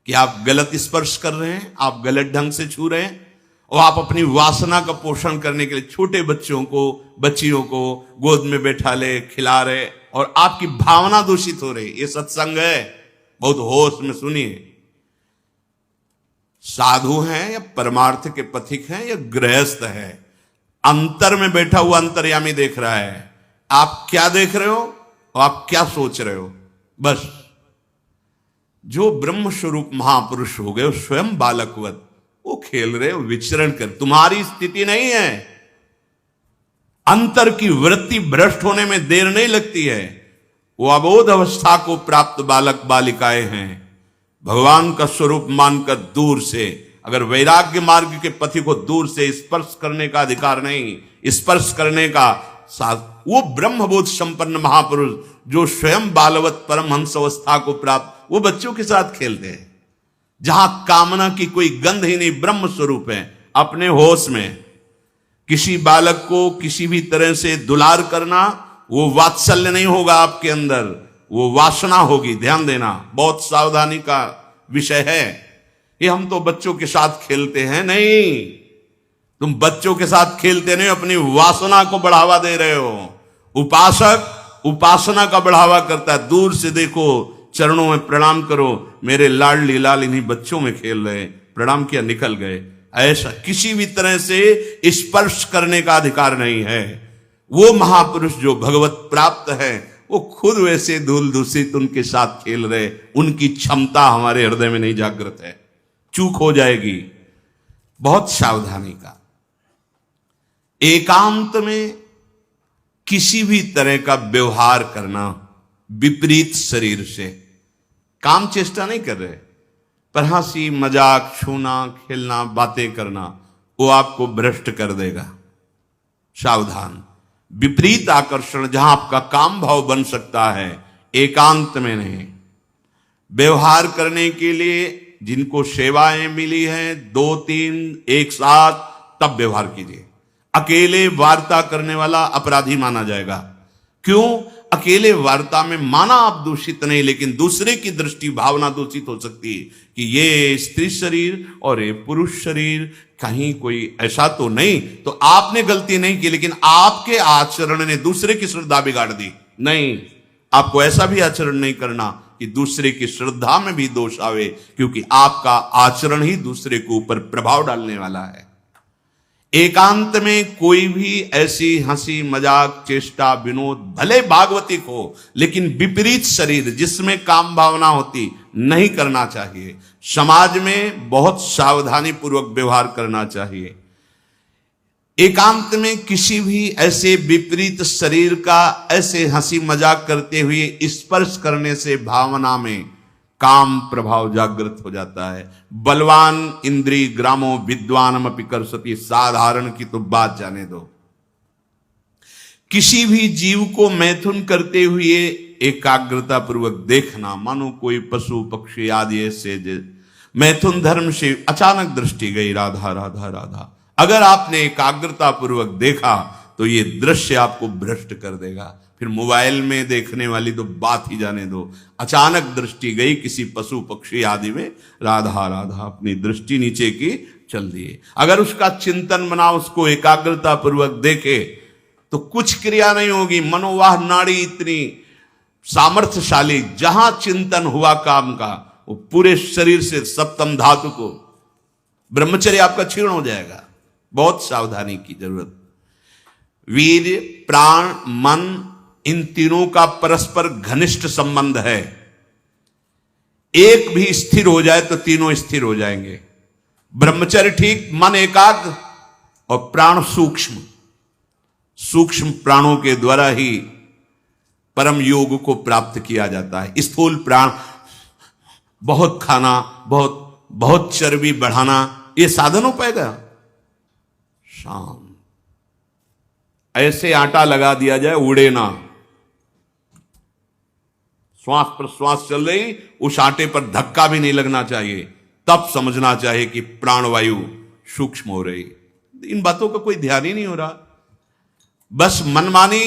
कि आप गलत स्पर्श कर रहे हैं, आप गलत ढंग से छू रहे हैं, और आप अपनी वासना का पोषण करने के लिए छोटे बच्चों को, बच्चियों को गोद में बैठा ले, खिला रहे, और आपकी भावना दूषित हो रही। ये सत्संग है, बहुत होश में सुनिए। साधु हैं या परमार्थ के पथिक हैं या गृहस्थ है, अंतर में बैठा हुआ अंतर्यामी देख रहा है। आप क्या देख रहे हो और आप क्या सोच रहे हो, बस। जो ब्रह्म स्वरूप महापुरुष हो गए स्वयं बालकवत, वो खेल रहे हो, विचरण कर, तुम्हारी स्थिति नहीं है। अंतर की वृत्ति भ्रष्ट होने में देर नहीं लगती है। वो अबोध अवस्था को प्राप्त बालक बालिकाएं हैं। भगवान का स्वरूप मानकर दूर से, अगर वैराग्य मार्ग के पथि को दूर से स्पर्श करने का अधिकार नहीं, स्पर्श करने का वो ब्रह्मबोध संपन्न महापुरुष जो स्वयं बालवत परमहंस अवस्था को प्राप्त, वो बच्चों के साथ खेलते हैं। जहां कामना की कोई गंध ही नहीं, ब्रह्म स्वरूप है, अपने होश में। किसी बालक को किसी भी तरह से दुलार करना, वो वात्सल्य नहीं होगा आपके अंदर, वो वासना होगी। ध्यान देना, बहुत सावधानी का विषय है। ये हम तो बच्चों के साथ खेलते हैं, नहीं, तुम बच्चों के साथ खेलते नहीं, अपनी वासना को बढ़ावा दे रहे हो। उपासक उपासना का बढ़ावा करता है। दूर से देखो, चरणों में प्रणाम करो, मेरे लाडली लाल इन्हीं बच्चों में खेल रहे, प्रणाम किया निकल गए। ऐसा किसी भी तरह से स्पर्श करने का अधिकार नहीं है। वो महापुरुष जो भगवत प्राप्त है, वो खुद वैसे धूल दूषित उनके साथ खेल रहे, उनकी क्षमता हमारे हृदय में नहीं जागृत है, चूक हो जाएगी। बहुत सावधानी का। एकांत में किसी भी तरह का व्यवहार करना विपरीत शरीर से, काम चेष्टा नहीं कर रहे, पर हंसी मजाक, छूना, खेलना, बातें करना, वो आपको भ्रष्ट कर देगा। सावधान। विपरीत आकर्षण जहां आपका काम भाव बन सकता है, एकांत में नहीं। व्यवहार करने के लिए जिनको सेवाएं मिली हैं 2-3 एक साथ, तब व्यवहार कीजिए। अकेले वार्ता करने वाला अपराधी माना जाएगा। क्यों? अकेले वार्ता में माना आप दूषित नहीं, लेकिन दूसरे की दृष्टि भावना दूषित हो सकती है कि ये स्त्री शरीर और ये पुरुष शरीर, कहीं कोई ऐसा तो नहीं, तो आपने गलती नहीं की, लेकिन आपके आचरण ने दूसरे की श्रद्धा बिगाड़ दी। नहीं, आपको ऐसा भी आचरण नहीं करना कि दूसरे की श्रद्धा में भी दोष आवे, क्योंकि आपका आचरण ही दूसरे के ऊपर प्रभाव डालने वाला है। एकांत में कोई भी ऐसी हंसी मजाक चेष्टा विनोद, भले भागवतिक हो, लेकिन विपरीत शरीर जिसमें काम भावना होती, नहीं करना चाहिए। समाज में बहुत सावधानी पूर्वक व्यवहार करना चाहिए। एकांत में किसी भी ऐसे विपरीत शरीर का ऐसे हंसी मजाक करते हुए स्पर्श करने से भावना में काम प्रभाव जागृत हो जाता है। बलवान इंद्री ग्रामो विद्वानमपि करसति, साधारण की तो बात जाने दो। किसी भी जीव को मैथुन करते हुए एकाग्रता पूर्वक देखना, मानो कोई पशु पक्षी आदि ऐसे मैथुन धर्म से अचानक दृष्टि गई, राधा राधा राधा, अगर आपने एकाग्रता पूर्वक देखा तो ये दृश्य आपको भ्रष्ट कर देगा। फिर मोबाइल में देखने वाली तो बात ही जाने दो। अचानक दृष्टि गई किसी पशु पक्षी आदि में, राधा राधा, अपनी दृष्टि नीचे की चल दिए। अगर उसका चिंतन बना, उसको एकाग्रता पूर्वक देखे, तो कुछ क्रिया नहीं होगी। मनोवाह नाड़ी इतनी सामर्थ्यशाली, जहां चिंतन हुआ काम का, वो पूरे शरीर से सप्तम धातु को, ब्रह्मचर्य आपका क्षीण हो जाएगा। बहुत सावधानी की जरूरत। वीर्य, प्राण, मन, इन तीनों का परस्पर घनिष्ठ संबंध है। एक भी स्थिर हो जाए तो तीनों स्थिर हो जाएंगे। ब्रह्मचर्य ठीक, मन एकाग्र और प्राण सूक्ष्म। सूक्ष्म प्राणों के द्वारा ही परम योग को प्राप्त किया जाता है। स्थूल प्राण, बहुत खाना, बहुत चर्बी बढ़ाना, ये साधन हो पाएगा? शाम ऐसे आटा लगा दिया जाए, उड़े ना। श्वास प्रश्वास चल रही, उस आटे पर धक्का भी नहीं लगना चाहिए, तब समझना चाहिए कि प्राणवायु सूक्ष्म हो रही। इन बातों का कोई ध्यान ही नहीं हो रहा, बस मनमानी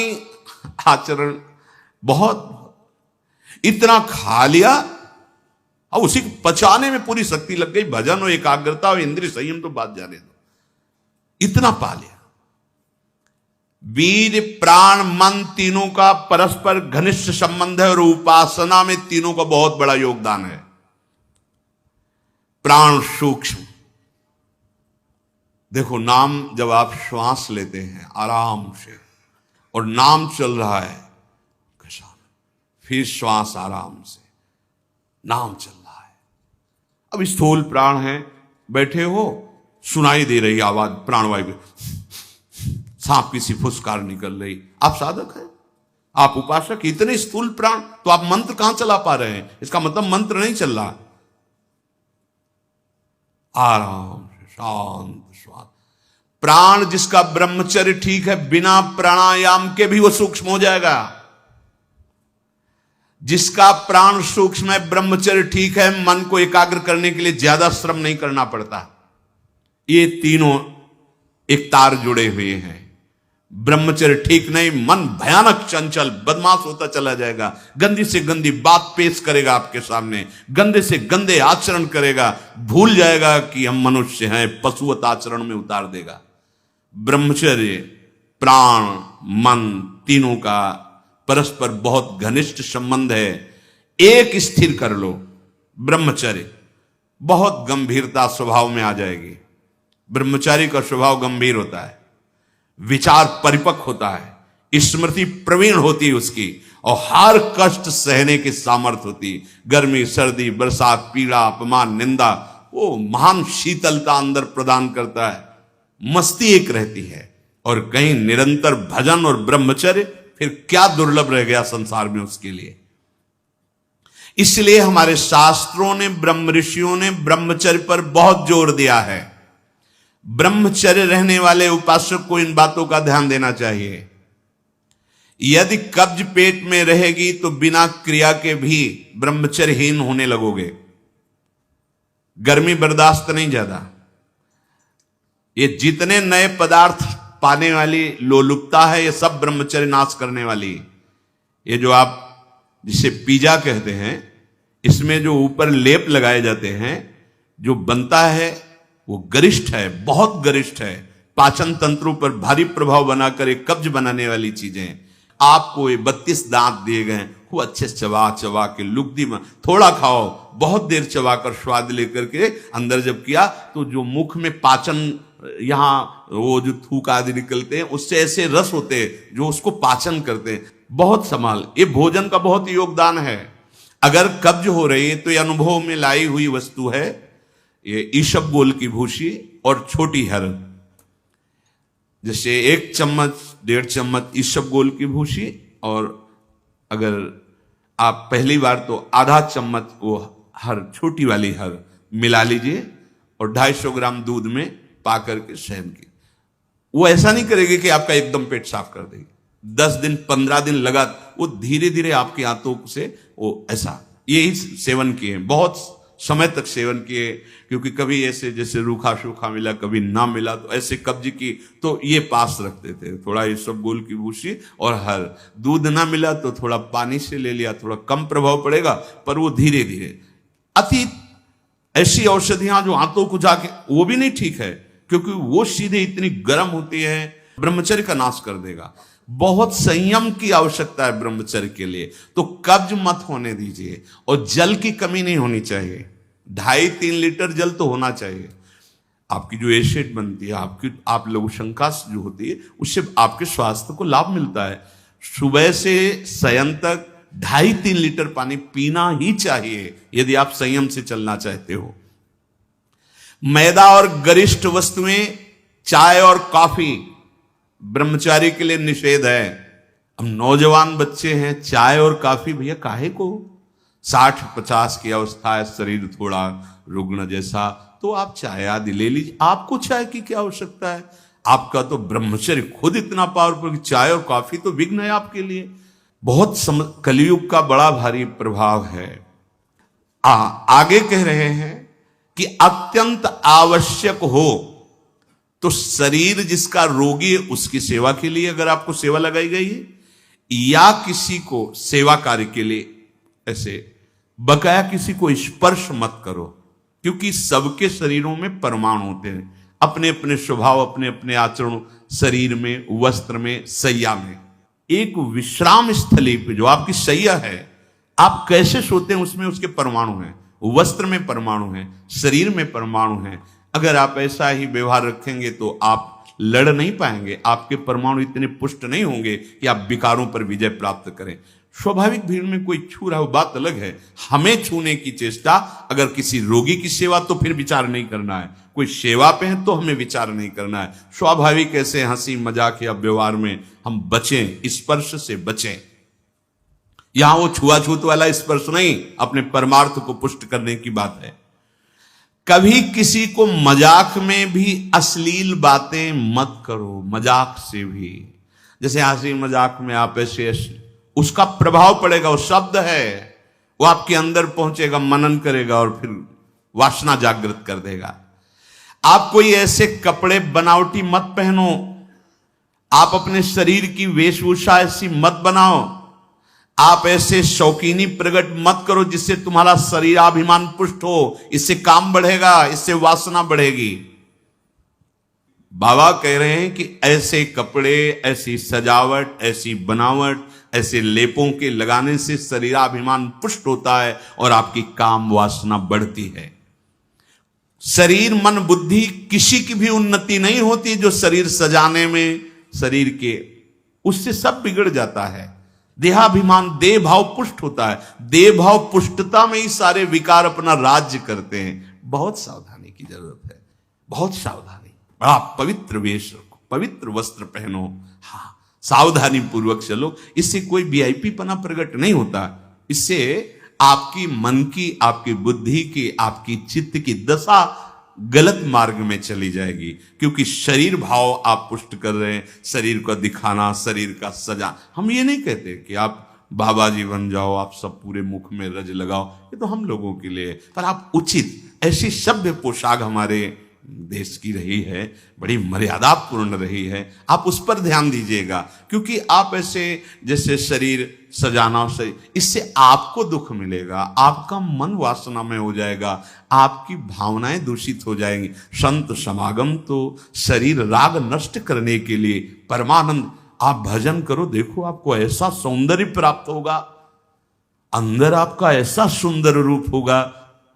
आचरण। बहुत इतना खा लिया और उसी को पचाने में पूरी शक्ति लग गई। भजन और एकाग्रता और इंद्रिय संयम तो बात जाने दो, इतना पा लिया। वीर, प्राण, मन, तीनों का परस्पर घनिष्ठ संबंध है और उपासना में तीनों का बहुत बड़ा योगदान है। प्राण सूक्ष्म, देखो नाम जब आप श्वास लेते हैं आराम से, और नाम चल रहा है, फिर श्वास आराम से, नाम चल रहा है। अब स्थूल प्राण है, बैठे हो, सुनाई दे रही आवाज प्राणवायु, सांप की सी फुसकार निकल रही, आप साधक हैं, आप उपासक, इतने स्थूल प्राण, तो आप मंत्र कहां चला पा रहे हैं? इसका मतलब मंत्र नहीं चल रहा। आराम से शांत श्वास। प्राण जिसका ब्रह्मचर्य ठीक है, बिना प्राणायाम के भी वो सूक्ष्म हो जाएगा। जिसका प्राण सूक्ष्म है, ब्रह्मचर्य ठीक है, मन को एकाग्र करने के लिए ज्यादा श्रम नहीं करना पड़ता। ये तीनों एक तार जुड़े हुए हैं। ब्रह्मचर्य ठीक नहीं, मन भयानक चंचल बदमाश होता चला जाएगा, गंदी से गंदी बात पेश करेगा आपके सामने, गंदे से गंदे आचरण करेगा, भूल जाएगा कि हम मनुष्य हैं, पशुवत आचरण में उतार देगा। ब्रह्मचर्य, प्राण, मन, तीनों का परस्पर बहुत घनिष्ठ संबंध है। एक स्थिर कर लो, ब्रह्मचर्य, बहुत गंभीरता स्वभाव में आ जाएगी। ब्रह्मचारी का स्वभाव गंभीर होता है, विचार परिपक्व होता है, स्मृति प्रवीण होती है उसकी, और हर कष्ट सहने की सामर्थ्य होती। गर्मी, सर्दी, बरसात, पीड़ा, अपमान, निंदा, वो महान शीतलता अंदर प्रदान करता है। मस्ती एक रहती है, और कहीं निरंतर भजन और ब्रह्मचर्य, फिर क्या दुर्लभ रह गया संसार में उसके लिए। इसलिए हमारे शास्त्रों ने, ब्रह्म ऋषियों ने ब्रह्मचर्य पर बहुत जोर दिया है। ब्रह्मचर्य रहने वाले उपासक को इन बातों का ध्यान देना चाहिए। यदि कब्ज पेट में रहेगी तो बिना क्रिया के भी ब्रह्मचर्यहीन होने लगोगे। गर्मी बर्दाश्त नहीं ज्यादा। ये जितने नए पदार्थ पाने वाली लोलुपता है, ये सब ब्रह्मचर्य नाश करने वाली। ये जो आप जिसे पिज्जा कहते हैं, इसमें जो ऊपर लेप लगाए जाते हैं, जो बनता है वो गरिष्ठ है, बहुत गरिष्ठ है। पाचन तंत्रों पर भारी प्रभाव बनाकर एक कब्ज बनाने वाली चीजें। आपको ये 32 दांत दिए गए, वो अच्छे से चबा चबा के लुगदी में थोड़ा खाओ, बहुत देर चबा कर स्वाद लेकर के अंदर जब किया तो जो मुख में पाचन, यहाँ वो जो थूक आदि निकलते हैं, उससे ऐसे रस होते हैं जो उसको पाचन करते हैं। बहुत संभाल, ये भोजन का बहुत योगदान है। अगर कब्ज हो रही है तो ये अनुभव में लाई हुई वस्तु है, ये ईशबगोल की भूसी और छोटी हर। जैसे 1 चम्मच 1.5 चम्मच ईशबगोल की भूसी, और अगर आप पहली बार तो आधा चम्मच वो हर, छोटी वाली हर मिला लीजिए और 250 ग्राम दूध में पा करके शहन की। वो ऐसा नहीं करेगी कि आपका एकदम पेट साफ कर देगी। 10 दिन 15 दिन लगा, वो धीरे धीरे आपकी आंतों से वो ऐसा, यही सेवन किए, बहुत समय तक सेवन किए। क्योंकि कभी ऐसे जैसे रूखा सूखा मिला, कभी ना मिला, तो ऐसे कब्ज की तो ये पास रखते थे, थोड़ा ईशबगोल की भूसी और हर। दूध ना मिला तो थोड़ा पानी से ले लिया, थोड़ा कम प्रभाव पड़ेगा, पर वो धीरे धीरे। अति ऐसी औषधियां जो आंतों को जाके, वो भी नहीं ठीक है, क्योंकि वो सीधे इतनी गर्म होती है, ब्रह्मचर्य का नाश कर देगा। बहुत संयम की आवश्यकता है ब्रह्मचर्य के लिए। तो कब्ज मत होने दीजिए, और जल की कमी नहीं होनी चाहिए। 2.5-3 लीटर जल तो होना चाहिए। आपकी जो एसिड बनती है, आपकी आप लघुशंका जो होती है, उससे आपके स्वास्थ्य को लाभ मिलता है। सुबह से शयन तक 2.5-3 लीटर पानी पीना ही चाहिए, यदि आप संयम से चलना चाहते हो। मैदा और गरिष्ठ वस्तुएं, चाय और कॉफी ब्रह्मचारी के लिए निषेध है। अब नौजवान बच्चे हैं, चाय और कॉफी भैया काहे को? 60-50 की अवस्था है, शरीर थोड़ा रुग्ण जैसा, तो आप चाय आदि ले लीजिए। आपको चाय की क्या आवश्यकता है? आपका तो ब्रह्मचर्य खुद इतना पावरफुल, चाय और कॉफी तो विघ्न है आपके लिए। बहुत कलयुग का बड़ा भारी प्रभाव है। आगे कह रहे हैं कि अत्यंत आवश्यक हो तो शरीर जिसका रोगी है उसकी सेवा के लिए अगर आपको सेवा लगाई गई है, या किसी को सेवा कार्य के लिए, ऐसे बकाया किसी को स्पर्श मत करो, क्योंकि सबके शरीरों में परमाणु होते हैं, अपने अपने स्वभाव, अपने अपने आचरण, शरीर में, वस्त्र में, सैया में। एक विश्राम स्थली पे जो आपकी सैया है, आप कैसे सोते हैं उसमें उसके परमाणु हैं, वस्त्र में परमाणु हैं, शरीर में परमाणु हैं। अगर आप ऐसा ही व्यवहार रखेंगे तो आप लड़ नहीं पाएंगे, आपके परमाणु इतने पुष्ट नहीं होंगे कि आप विकारों पर विजय प्राप्त करें। स्वाभाविक भीड़ में कोई छू रहा हो बात अलग है, हमें छूने की चेष्टा, अगर किसी रोगी की सेवा तो फिर विचार नहीं करना है, कोई सेवा पे है तो हमें विचार नहीं करना है। स्वाभाविक ऐसे हंसी मजाक या व्यवहार में हम बचें, स्पर्श से बचें। यहां वो छुआछूत वाला स्पर्श नहीं, अपने परमार्थ को पुष्ट करने की बात है। कभी किसी को मजाक में भी अश्लील बातें मत करो, मजाक से भी। जैसे हंसी मजाक में आप ऐसे, उसका प्रभाव पड़ेगा, वो शब्द है, वो आपके अंदर पहुंचेगा, मनन करेगा और फिर वासना जागृत कर देगा। आप कोई ऐसे कपड़े बनावटी मत पहनो, आप अपने शरीर की वेशभूषा ऐसी मत बनाओ, आप ऐसे शौकीनी प्रकट मत करो जिससे तुम्हारा शरीराभिमान पुष्ट हो। इससे काम बढ़ेगा, इससे वासना बढ़ेगी। बाबा कह रहे हैं कि ऐसे कपड़े, ऐसी सजावट, ऐसी बनावट, ऐसे लेपों के लगाने से शरीराभिमान पुष्ट होता है और आपकी काम वासना बढ़ती है। शरीर मन बुद्धि किसी की भी उन्नति नहीं होती जो शरीर सजाने में, शरीर के, उससे सब बिगड़ जाता है। देहाभिमान, देह भाव पुष्ट होता है, देह भाव पुष्टता में ही सारे विकार अपना राज्य करते हैं। बहुत सावधानी की जरूरत है, बहुत सावधानी। बड़ा पवित्र वेश रखो, पवित्र वस्त्र पहनो, हाँ, सावधानी पूर्वक चलो। इससे कोई वीआईपी पना प्रकट नहीं होता, इससे आपकी मन की, आपकी बुद्धि की, आपकी चित्त की दशा गलत मार्ग में चली जाएगी, क्योंकि शरीर भाव आप पुष्ट कर रहे हैं, शरीर को दिखाना, शरीर का सजा। हम ये नहीं कहते कि आप बाबा जी बन जाओ, आप सब पूरे मुख में रज लगाओ, ये तो हम लोगों के लिए। पर आप उचित ऐसी सभ्य पोशाक हमारे देश की रही है, बड़ी मर्यादा पूर्ण रही है, आप उस पर ध्यान दीजिएगा। क्योंकि आप ऐसे जैसे शरीर सजाना, शरीर, इससे आपको दुख मिलेगा, आपका मन वासना में हो जाएगा, आपकी भावनाएं दूषित हो जाएंगी। संत समागम तो शरीर राग नष्ट करने के लिए, परमानंद। आप भजन करो, देखो आपको ऐसा सौंदर्य प्राप्त होगा, अंदर आपका ऐसा सुंदर रूप होगा।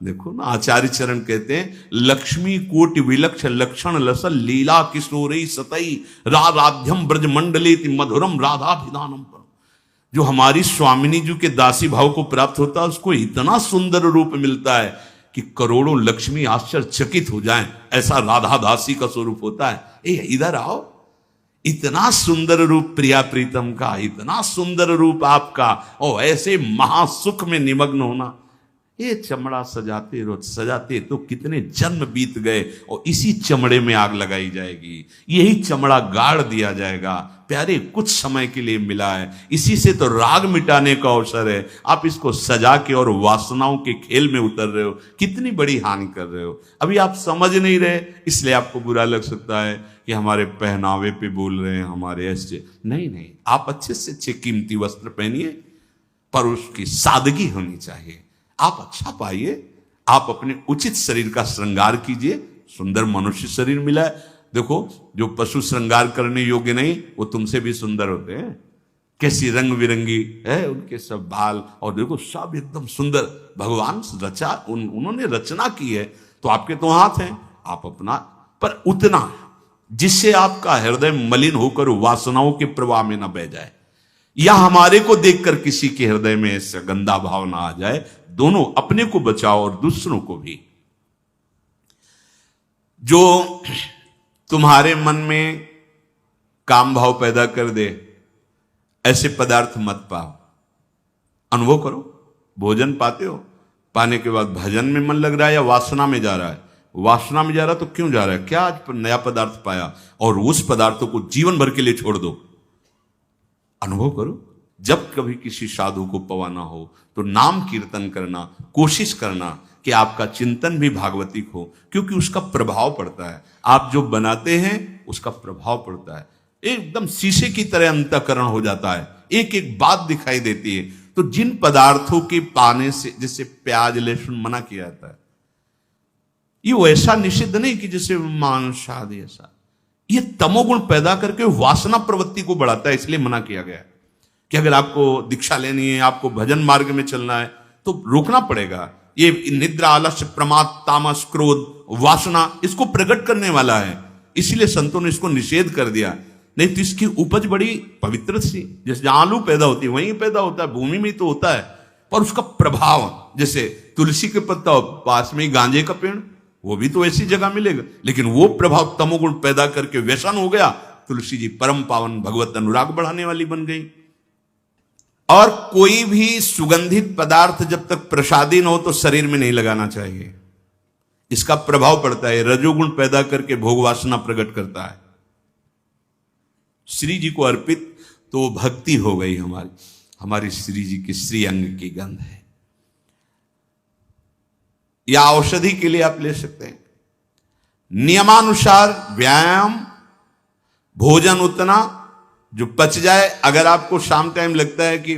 देखो ना, आचार्य चरण कहते हैं, लक्ष्मी कोटि विलक्ष लक्षण लसल लीला किशोरी सतई राधाध्यम ब्रज मंडले मधुरम राधाभिधानम। जो हमारी स्वामिनी जी के दासी भाव को प्राप्त होता है, उसको इतना सुंदर रूप मिलता है कि करोड़ों लक्ष्मी आश्चर्यचकित हो जाएं। ऐसा राधा दासी का स्वरूप होता है। इधर आओ, इतना सुंदर रूप प्रिया प्रीतम का, इतना सुंदर रूप आपका, और ऐसे महासुख में निमग्न होना। ये चमड़ा सजाते रोज सजाते तो कितने जन्म बीत गए, और इसी चमड़े में आग लगाई जाएगी, यही चमड़ा गाड़ दिया जाएगा। प्यारे, कुछ समय के लिए मिला है, इसी से तो राग मिटाने का अवसर है। आप इसको सजा के और वासनाओं के खेल में उतर रहे हो, कितनी बड़ी हानि कर रहे हो। अभी आप समझ नहीं रहे, इसलिए आपको बुरा लग सकता है कि हमारे पहनावे पे बोल रहे हैं, हमारे ऐसे। नहीं, आप अच्छे से अच्छे कीमती वस्त्र पहनिए, पर उसकी सादगी होनी चाहिए। आप अच्छा पाइए, आप अपने उचित शरीर का श्रृंगार कीजिए। सुंदर मनुष्य शरीर मिला है। देखो, जो पशु श्रृंगार करने योग्य नहीं, वो तुमसे भी सुंदर होते हैं। कैसी रंग बिरंगी है उनके सब बाल, और देखो सब एकदम सुंदर। भगवान रचा, उन्होंने रचना की है, तो आपके तो हाथ हैं, आप अपना, पर उतना जिससे आपका हृदय मलिन होकर वासनाओं के प्रवाह में न बह जाए, या हमारे को देखकर किसी के हृदय में ऐसा गंदा भाव ना आ जाए। दोनों, अपने को बचाओ और दूसरों को भी। जो तुम्हारे मन में काम भाव पैदा कर दे, ऐसे पदार्थ मत पाओ। अनुभव करो, भोजन पाते हो, पाने के बाद भजन में मन लग रहा है या वासना में जा रहा है? वासना में जा रहा तो क्यों जा रहा है? क्या आज नया पदार्थ पाया, और उस पदार्थों को जीवन भर के लिए छोड़ दो। अनुभव करो। जब कभी किसी साधु को पवाना हो तो नाम कीर्तन करना, कोशिश करना कि आपका चिंतन भी भागवतिक हो, क्योंकि उसका प्रभाव पड़ता है। आप जो बनाते हैं उसका प्रभाव पड़ता है, एकदम शीशे की तरह अंतःकरण हो जाता है, एक एक बात दिखाई देती है। तो जिन पदार्थों के पाने से, जैसे प्याज लहसुन मना किया जाता है, ये वैसा निषिद्ध नहीं कि जैसे मांस आदि ऐसा, ये तमोगुण पैदा करके वासना प्रवृत्ति को बढ़ाता है, इसलिए मना किया गया है कि अगर आपको दीक्षा लेनी है, आपको भजन मार्ग में चलना है, तो रोकना पड़ेगा। ये निद्रा, आलस्य, प्रमाद, तामस, क्रोध, वासना, इसको प्रकट करने वाला है, इसीलिए संतों ने इसको निषेध कर दिया। नहीं तो इसकी उपज बड़ी पवित्र सी, जैसे जहां आलू पैदा होती है वहीं पैदा होता है, भूमि में तो होता है, पर उसका प्रभाव, जैसे तुलसी के पत्ता पास में ही गांजे का पेड़, वो भी तो ऐसी जगह मिलेगा, लेकिन वो प्रभाव तमोगुण पैदा करके व्यसन हो गया। तुलसी जी परम पावन भगवत अनुराग बढ़ाने वाली बन गई। और कोई भी सुगंधित पदार्थ जब तक प्रसादी न हो तो शरीर में नहीं लगाना चाहिए, इसका प्रभाव पड़ता है, रजोगुण पैदा करके भोग वासना प्रकट करता है। श्री जी को अर्पित तो भक्ति हो गई हमारी श्री जी की श्री अंग की गंध है। या औषधि के लिए आप ले सकते हैं। नियमानुसार व्यायाम, भोजन उतना जो पच जाए। अगर आपको शाम टाइम लगता है कि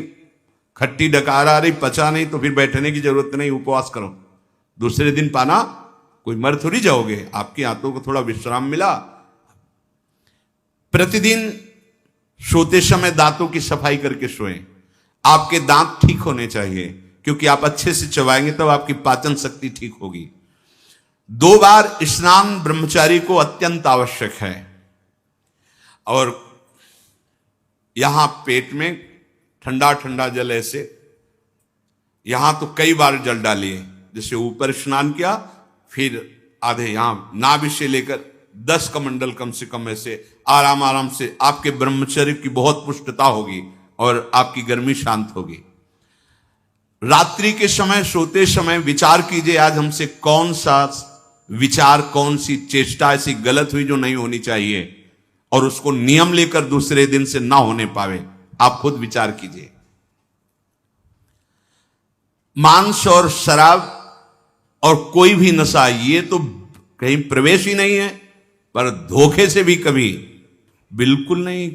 खट्टी डकार आ रही, पचा नहीं, तो फिर बैठने की जरूरत नहीं, उपवास करो, दूसरे दिन पाना, कोई मर थोड़ी जाओगे, आपके हाथों को थोड़ा विश्राम मिला। प्रतिदिन सोते समय दांतों की सफाई करके सोएं। आपके दांत ठीक होने चाहिए, क्योंकि आप अच्छे से चबाएंगे तब आपकी पाचन शक्ति ठीक होगी। 2 बार स्नान ब्रह्मचारी को अत्यंत आवश्यक है। और यहां पेट में ठंडा ठंडा जल, ऐसे यहां तो कई बार जल डालिए, जैसे ऊपर स्नान किया, फिर आधे यहां नाभि से लेकर 10 कमंडल कम से कम, ऐसे आराम आराम से आपके ब्रह्मचर्य की बहुत पुष्टता होगी और आपकी गर्मी शांत होगी। रात्रि के समय सोते समय विचार कीजिए, आज हमसे कौन सा विचार, कौन सी चेष्टा ऐसी गलत हुई जो नहीं होनी चाहिए, और उसको नियम लेकर दूसरे दिन से ना होने पावे। आप खुद विचार कीजिए। मांस और शराब और कोई भी नशा, ये तो कहीं प्रवेश ही नहीं है, पर धोखे से भी कभी बिल्कुल नहीं।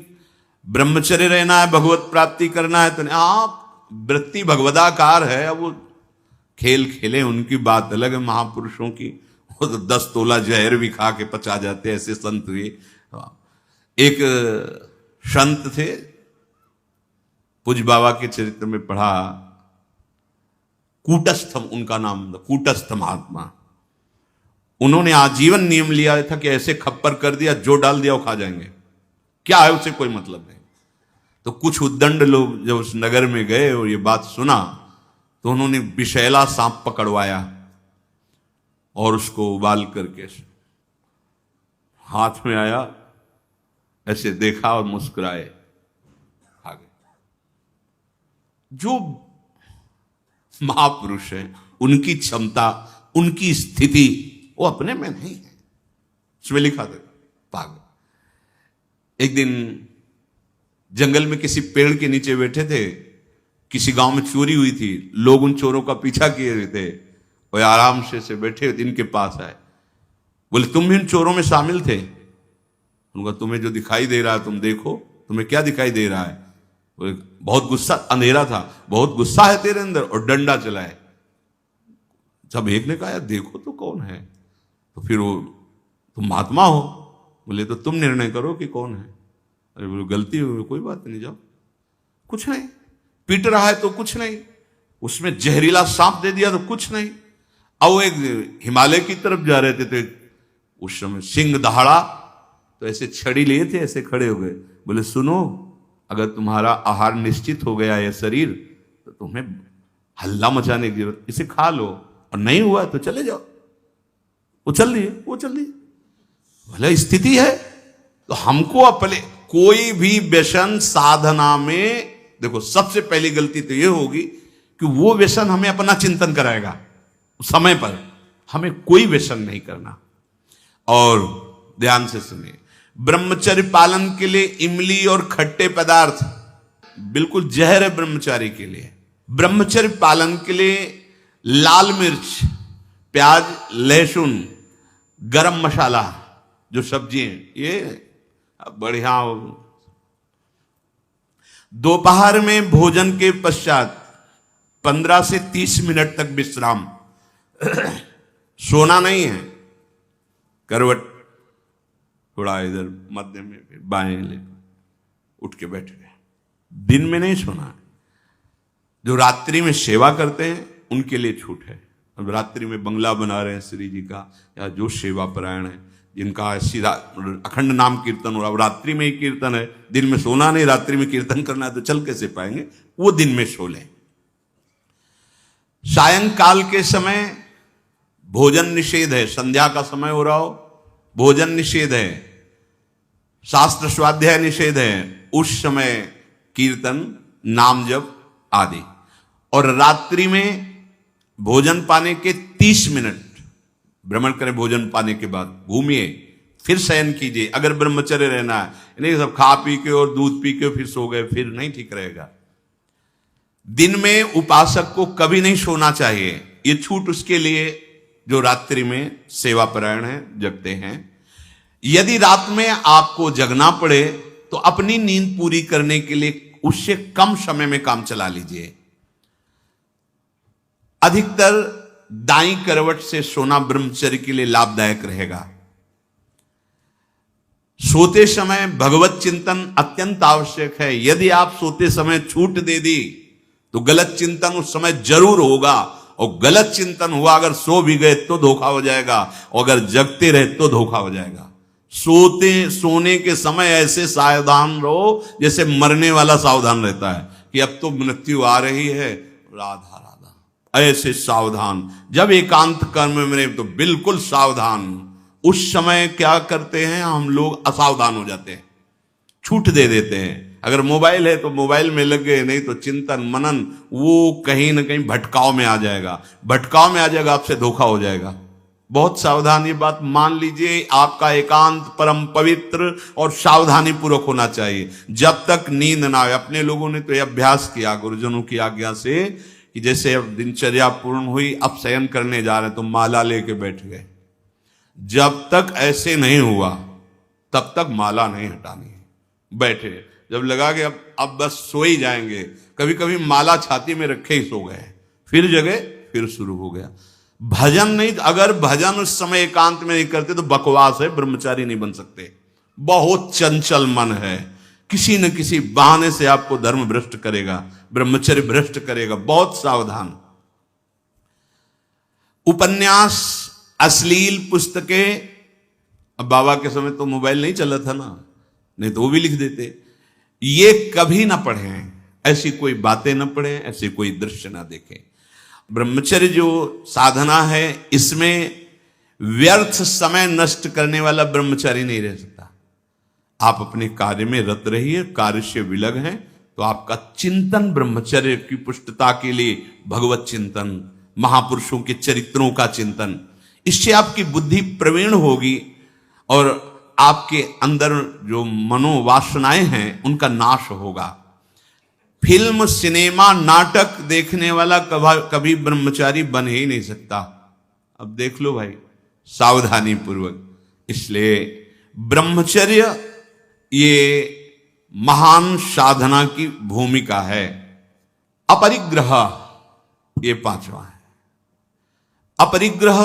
ब्रह्मचर्य रहना है, भगवत प्राप्ति करना है, तो आप वृत्ति भगवदाकार है। अब वो खेल खेले, उनकी बात अलग है। महापुरुषों की वो तो 10 तोला जहर भी खा के पचा जाते, ऐसे संत हुए। एक संत थे, पूज बाबा के चरित्र में पढ़ा, कूटस्थ उनका नाम था, कूटस्थ महात्मा। उन्होंने आजीवन नियम लिया था कि ऐसे खप्पर कर दिया, जो डाल दिया वो खा जाएंगे, क्या है उससे कोई मतलब नहीं। तो कुछ उद्दंड लोग जब उस नगर में गए और ये बात सुना, तो उन्होंने विषैला सांप पकड़वाया और उसको उबाल करके हाथ में आया, ऐसे देखा और मुस्कुराए, खा गए। जो महापुरुष है, उनकी क्षमता, उनकी स्थिति वो अपने में नहीं है। उसमें लिखा था पागल। एक दिन जंगल में किसी पेड़ के नीचे बैठे थे, किसी गांव में चोरी हुई थी, लोग उन चोरों का पीछा किए हुए थे, वो आराम से बैठे हुए इनके पास आए, बोले तुम भी इन चोरों में शामिल थे? उनका तुम्हें जो दिखाई दे रहा है तुम देखो, तुम्हें क्या दिखाई दे रहा है? बोले बहुत गुस्सा, अंधेरा था, बहुत गुस्सा है तेरे अंदर, और डंडा चलाए। जब एक ने कहा यार देखो तो कौन है, तो फिर वो तुम महात्मा हो? बोले तो तुम निर्णय करो कि कौन है। अरे बोलो गलती हुई, कोई बात नहीं, जाओ। कुछ नहीं, पीट रहा है तो कुछ नहीं, उसमें जहरीला सांप दे दिया तो कुछ नहीं। अब वो एक हिमालय की तरफ जा रहे थे, तो उस समय सिंह दहाड़ा, तो ऐसे छड़ी लिए थे, ऐसे खड़े हो गए, बोले सुनो, अगर तुम्हारा आहार निश्चित हो गया है शरीर, तो तुम्हें हल्ला मचाने की जरूरत, इसे खा लो, और नहीं हुआ तो चले जाओ। वो चल दिए। भले स्थिति है तो हमको अपने कोई भी व्यसन साधना में, देखो सबसे पहली गलती तो ये होगी कि वो व्यसन हमें अपना चिंतन कराएगा। समय पर हमें कोई व्यसन नहीं करना। और ध्यान से सुनिए, ब्रह्मचर्य पालन के लिए इमली और खट्टे पदार्थ बिल्कुल जहर है ब्रह्मचारी के लिए। ब्रह्मचर्य पालन के लिए लाल मिर्च, प्याज, लहसुन, गरम मसाला, जो सब्जी हैं, ये बढ़िया। दोपहर में भोजन के पश्चात 15 से 30 मिनट तक विश्राम। सोना नहीं है, करवट थोड़ा इधर मध्य में, फिर बाएं ले, उठ के बैठ गए। दिन में नहीं सोना है। जो रात्रि में सेवा करते हैं उनके लिए छूट है। अब रात्रि में बंगला बना रहे हैं श्री जी का, या जो सेवा परायण है, जिनका सीधा अखंड नाम कीर्तन हो रहा है, रात्रि में ही कीर्तन है, दिन में सोना नहीं, रात्रि में कीर्तन करना है, तो चल कैसे पाएंगे? वो दिन में सो लें। सायंकाल के समय भोजन निषेध है। संध्या का समय हो रहा हो, भोजन निषेध है, शास्त्र स्वाध्याय निषेध है। उस समय कीर्तन, नाम जप आदि। और रात्रि में भोजन पाने के 30 मिनट भ्रमण करें। भोजन पाने के बाद घूमिए, फिर शयन कीजिए। अगर ब्रह्मचर्य रहना है, नहीं सब खा पी के और दूध पी के फिर सो गए, फिर नहीं ठीक रहेगा। दिन में उपासक को कभी नहीं सोना चाहिए। ये छूट उसके लिए जो रात्रि में सेवा परायण है, जगते हैं। यदि रात में आपको जगना पड़े तो अपनी नींद पूरी करने के लिए उससे कम समय में काम चला लीजिए। अधिकतर दाईं करवट से सोना ब्रह्मचर्य के लिए लाभदायक रहेगा। सोते समय भगवत चिंतन अत्यंत आवश्यक है। यदि आप सोते समय छूट दे दी तो गलत चिंतन उस समय जरूर होगा, और गलत चिंतन हुआ अगर सो भी गए तो धोखा हो जाएगा, और अगर जगते रहे तो धोखा हो जाएगा। सोने के समय ऐसे सावधान रहो जैसे मरने वाला सावधान रहता है कि अब तो मृत्यु आ रही है, राधा राधा, ऐसे सावधान। जब एकांत कर्म में तो बिल्कुल सावधान। उस समय क्या करते हैं हम लोग, असावधान हो जाते हैं, छूट दे देते हैं। अगर मोबाइल है तो मोबाइल में लग गए, नहीं तो चिंतन मनन वो कहीं ना कहीं भटकाव में आ जाएगा। भटकाव में आ जाएगा, आपसे धोखा हो जाएगा। बहुत सावधान, ये बात मान लीजिए, आपका एकांत परम पवित्र और सावधानी पूर्वक होना चाहिए। जब तक नींद ना आए, अपने लोगों ने तो यह अभ्यास किया गुरुजनों की आज्ञा से कि जैसे अब दिनचर्या पूर्ण हुई, अब शयन करने जा रहे हैं तो माला लेके बैठ गए। जब तक ऐसे नहीं हुआ तब तक माला नहीं हटानी है। बैठे, जब लगा कि अब बस सो ही जाएंगे, कभी कभी माला छाती में रखे ही सो गए, फिर जगह फिर शुरू हो गया। भजन नहीं, अगर भजन उस समय एकांत में नहीं करते तो बकवास है, ब्रह्मचारी नहीं बन सकते। बहुत चंचल मन है, किसी न किसी बहाने से आपको धर्म भ्रष्ट करेगा, ब्रह्मचर्य भ्रष्ट करेगा। बहुत सावधान। उपन्यास, अश्लील पुस्तकें, अब बाबा के समय तो मोबाइल नहीं चला था ना, नहीं तो वो भी लिख देते। ये कभी ना पढ़ें, ऐसी कोई बातें ना पढ़ें, ऐसे कोई दृश्य ना देखें। ब्रह्मचर्य जो साधना है, इसमें व्यर्थ समय नष्ट करने वाला ब्रह्मचारी नहीं रह सकता। आप अपने कार्य में रत रहिए, कार्य से विलग हैं तो आपका चिंतन ब्रह्मचर्य की पुष्टता के लिए, भगवत चिंतन, महापुरुषों के चरित्रों का चिंतन, इससे आपकी बुद्धि प्रवीण होगी और आपके अंदर जो मनोवासनाएं हैं उनका नाश होगा। फिल्म, सिनेमा, नाटक देखने वाला कभी ब्रह्मचारी बन ही नहीं सकता। अब देख लो भाई, सावधानी पूर्वक। इसलिए ब्रह्मचर्य ये महान साधना की भूमिका है। अपरिग्रह, ये पांचवा है। अपरिग्रह,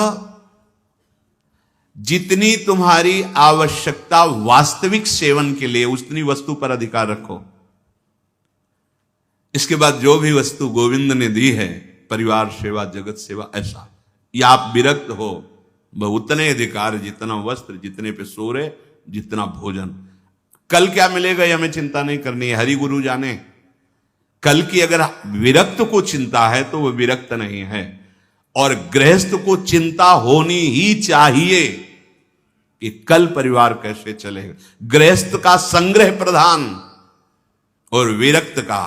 जितनी तुम्हारी आवश्यकता वास्तविक सेवन के लिए, उतनी वस्तु पर अधिकार रखो। इसके बाद जो भी वस्तु गोविंद ने दी है, परिवार सेवा, जगत सेवा, ऐसा, या आप विरक्त हो, वह उतने अधिकार, जितना वस्त्र, जितने पे सोरे, जितना भोजन। कल क्या मिलेगा ये हमें चिंता नहीं करनी है, हरि गुरु जाने। कल की अगर विरक्त को चिंता है तो वह विरक्त नहीं है। और गृहस्थ को चिंता होनी ही चाहिए कि कल परिवार कैसे चलेगा। गृहस्थ का संग्रह प्रधान और विरक्त का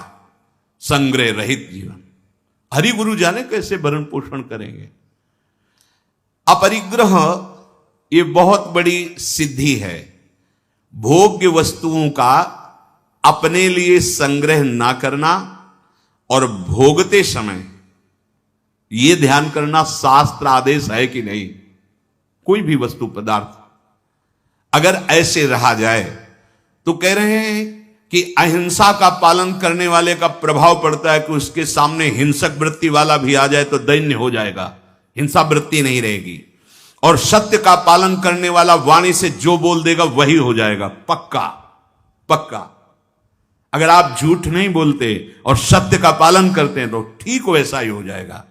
संग्रह रहित जीवन। हरि गुरु जाने कैसे भरण पोषण करेंगे। अपरिग्रह ये बहुत बड़ी सिद्धि है। भोग्य वस्तुओं का अपने लिए संग्रह ना करना और भोगते समय यह ध्यान करना शास्त्र आदेश है कि नहीं। कोई भी वस्तु पदार्थ अगर ऐसे रहा जाए तो कह रहे हैं कि अहिंसा का पालन करने वाले का प्रभाव पड़ता है कि उसके सामने हिंसक वृत्ति वाला भी आ जाए तो दैन्य हो जाएगा, हिंसा वृत्ति नहीं रहेगी। और सत्य का पालन करने वाला वाणी से जो बोल देगा वही हो जाएगा, पक्का पक्का। अगर आप झूठ नहीं बोलते और सत्य का पालन करते हैं तो ठीक वैसा ही हो जाएगा।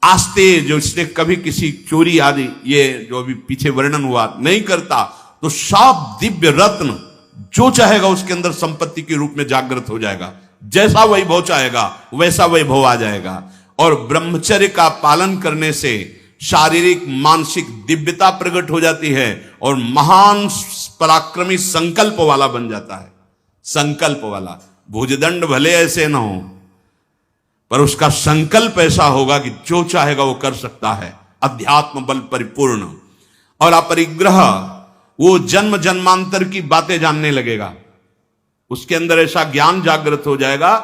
आस्ते जो इसने कभी किसी चोरी आदि, ये जो अभी पीछे वर्णन हुआ, नहीं करता तो सब दिव्य रत्न जो चाहेगा उसके अंदर संपत्ति के रूप में जागृत हो जाएगा। जैसा वैभव चाहेगा वैसा वैभव आ जाएगा। और ब्रह्मचर्य का पालन करने से शारीरिक मानसिक दिव्यता प्रकट हो जाती है और महान पराक्रमी संकल्प वाला बन जाता है। संकल्प वाला, भुजदंड भले ऐसे ना हो पर उसका संकल्प ऐसा होगा कि जो चाहेगा वो कर सकता है, अध्यात्म बल परिपूर्ण। और अपरिग्रह, वो जन्म जन्मांतर की बातें जानने लगेगा। उसके अंदर ऐसा ज्ञान जागृत हो जाएगा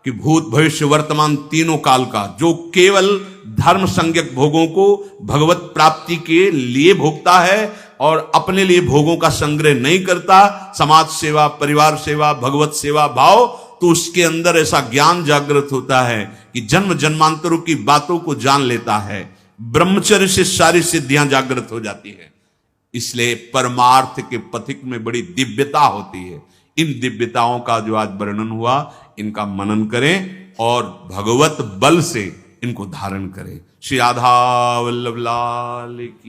कि भूत भविष्य वर्तमान तीनों काल का, जो केवल धर्म संज्ञक भोगों को भगवत प्राप्ति के लिए भोगता है और अपने लिए भोगों का संग्रह नहीं करता, समाज सेवा, परिवार सेवा, भगवत सेवा भाव, तो उसके अंदर ऐसा ज्ञान जागृत होता है कि जन्म जन्मांतरों की बातों को जान लेता है। ब्रह्मचर्य से सारी सिद्धियां जागृत हो जाती है। इसलिए परमार्थ के पथिक में बड़ी दिव्यता होती है। इन दिव्यताओं का जो आज वर्णन हुआ, इनका मनन करें और भगवत बल से इनको धारण करें। श्री राधा वल्लभ लाल की।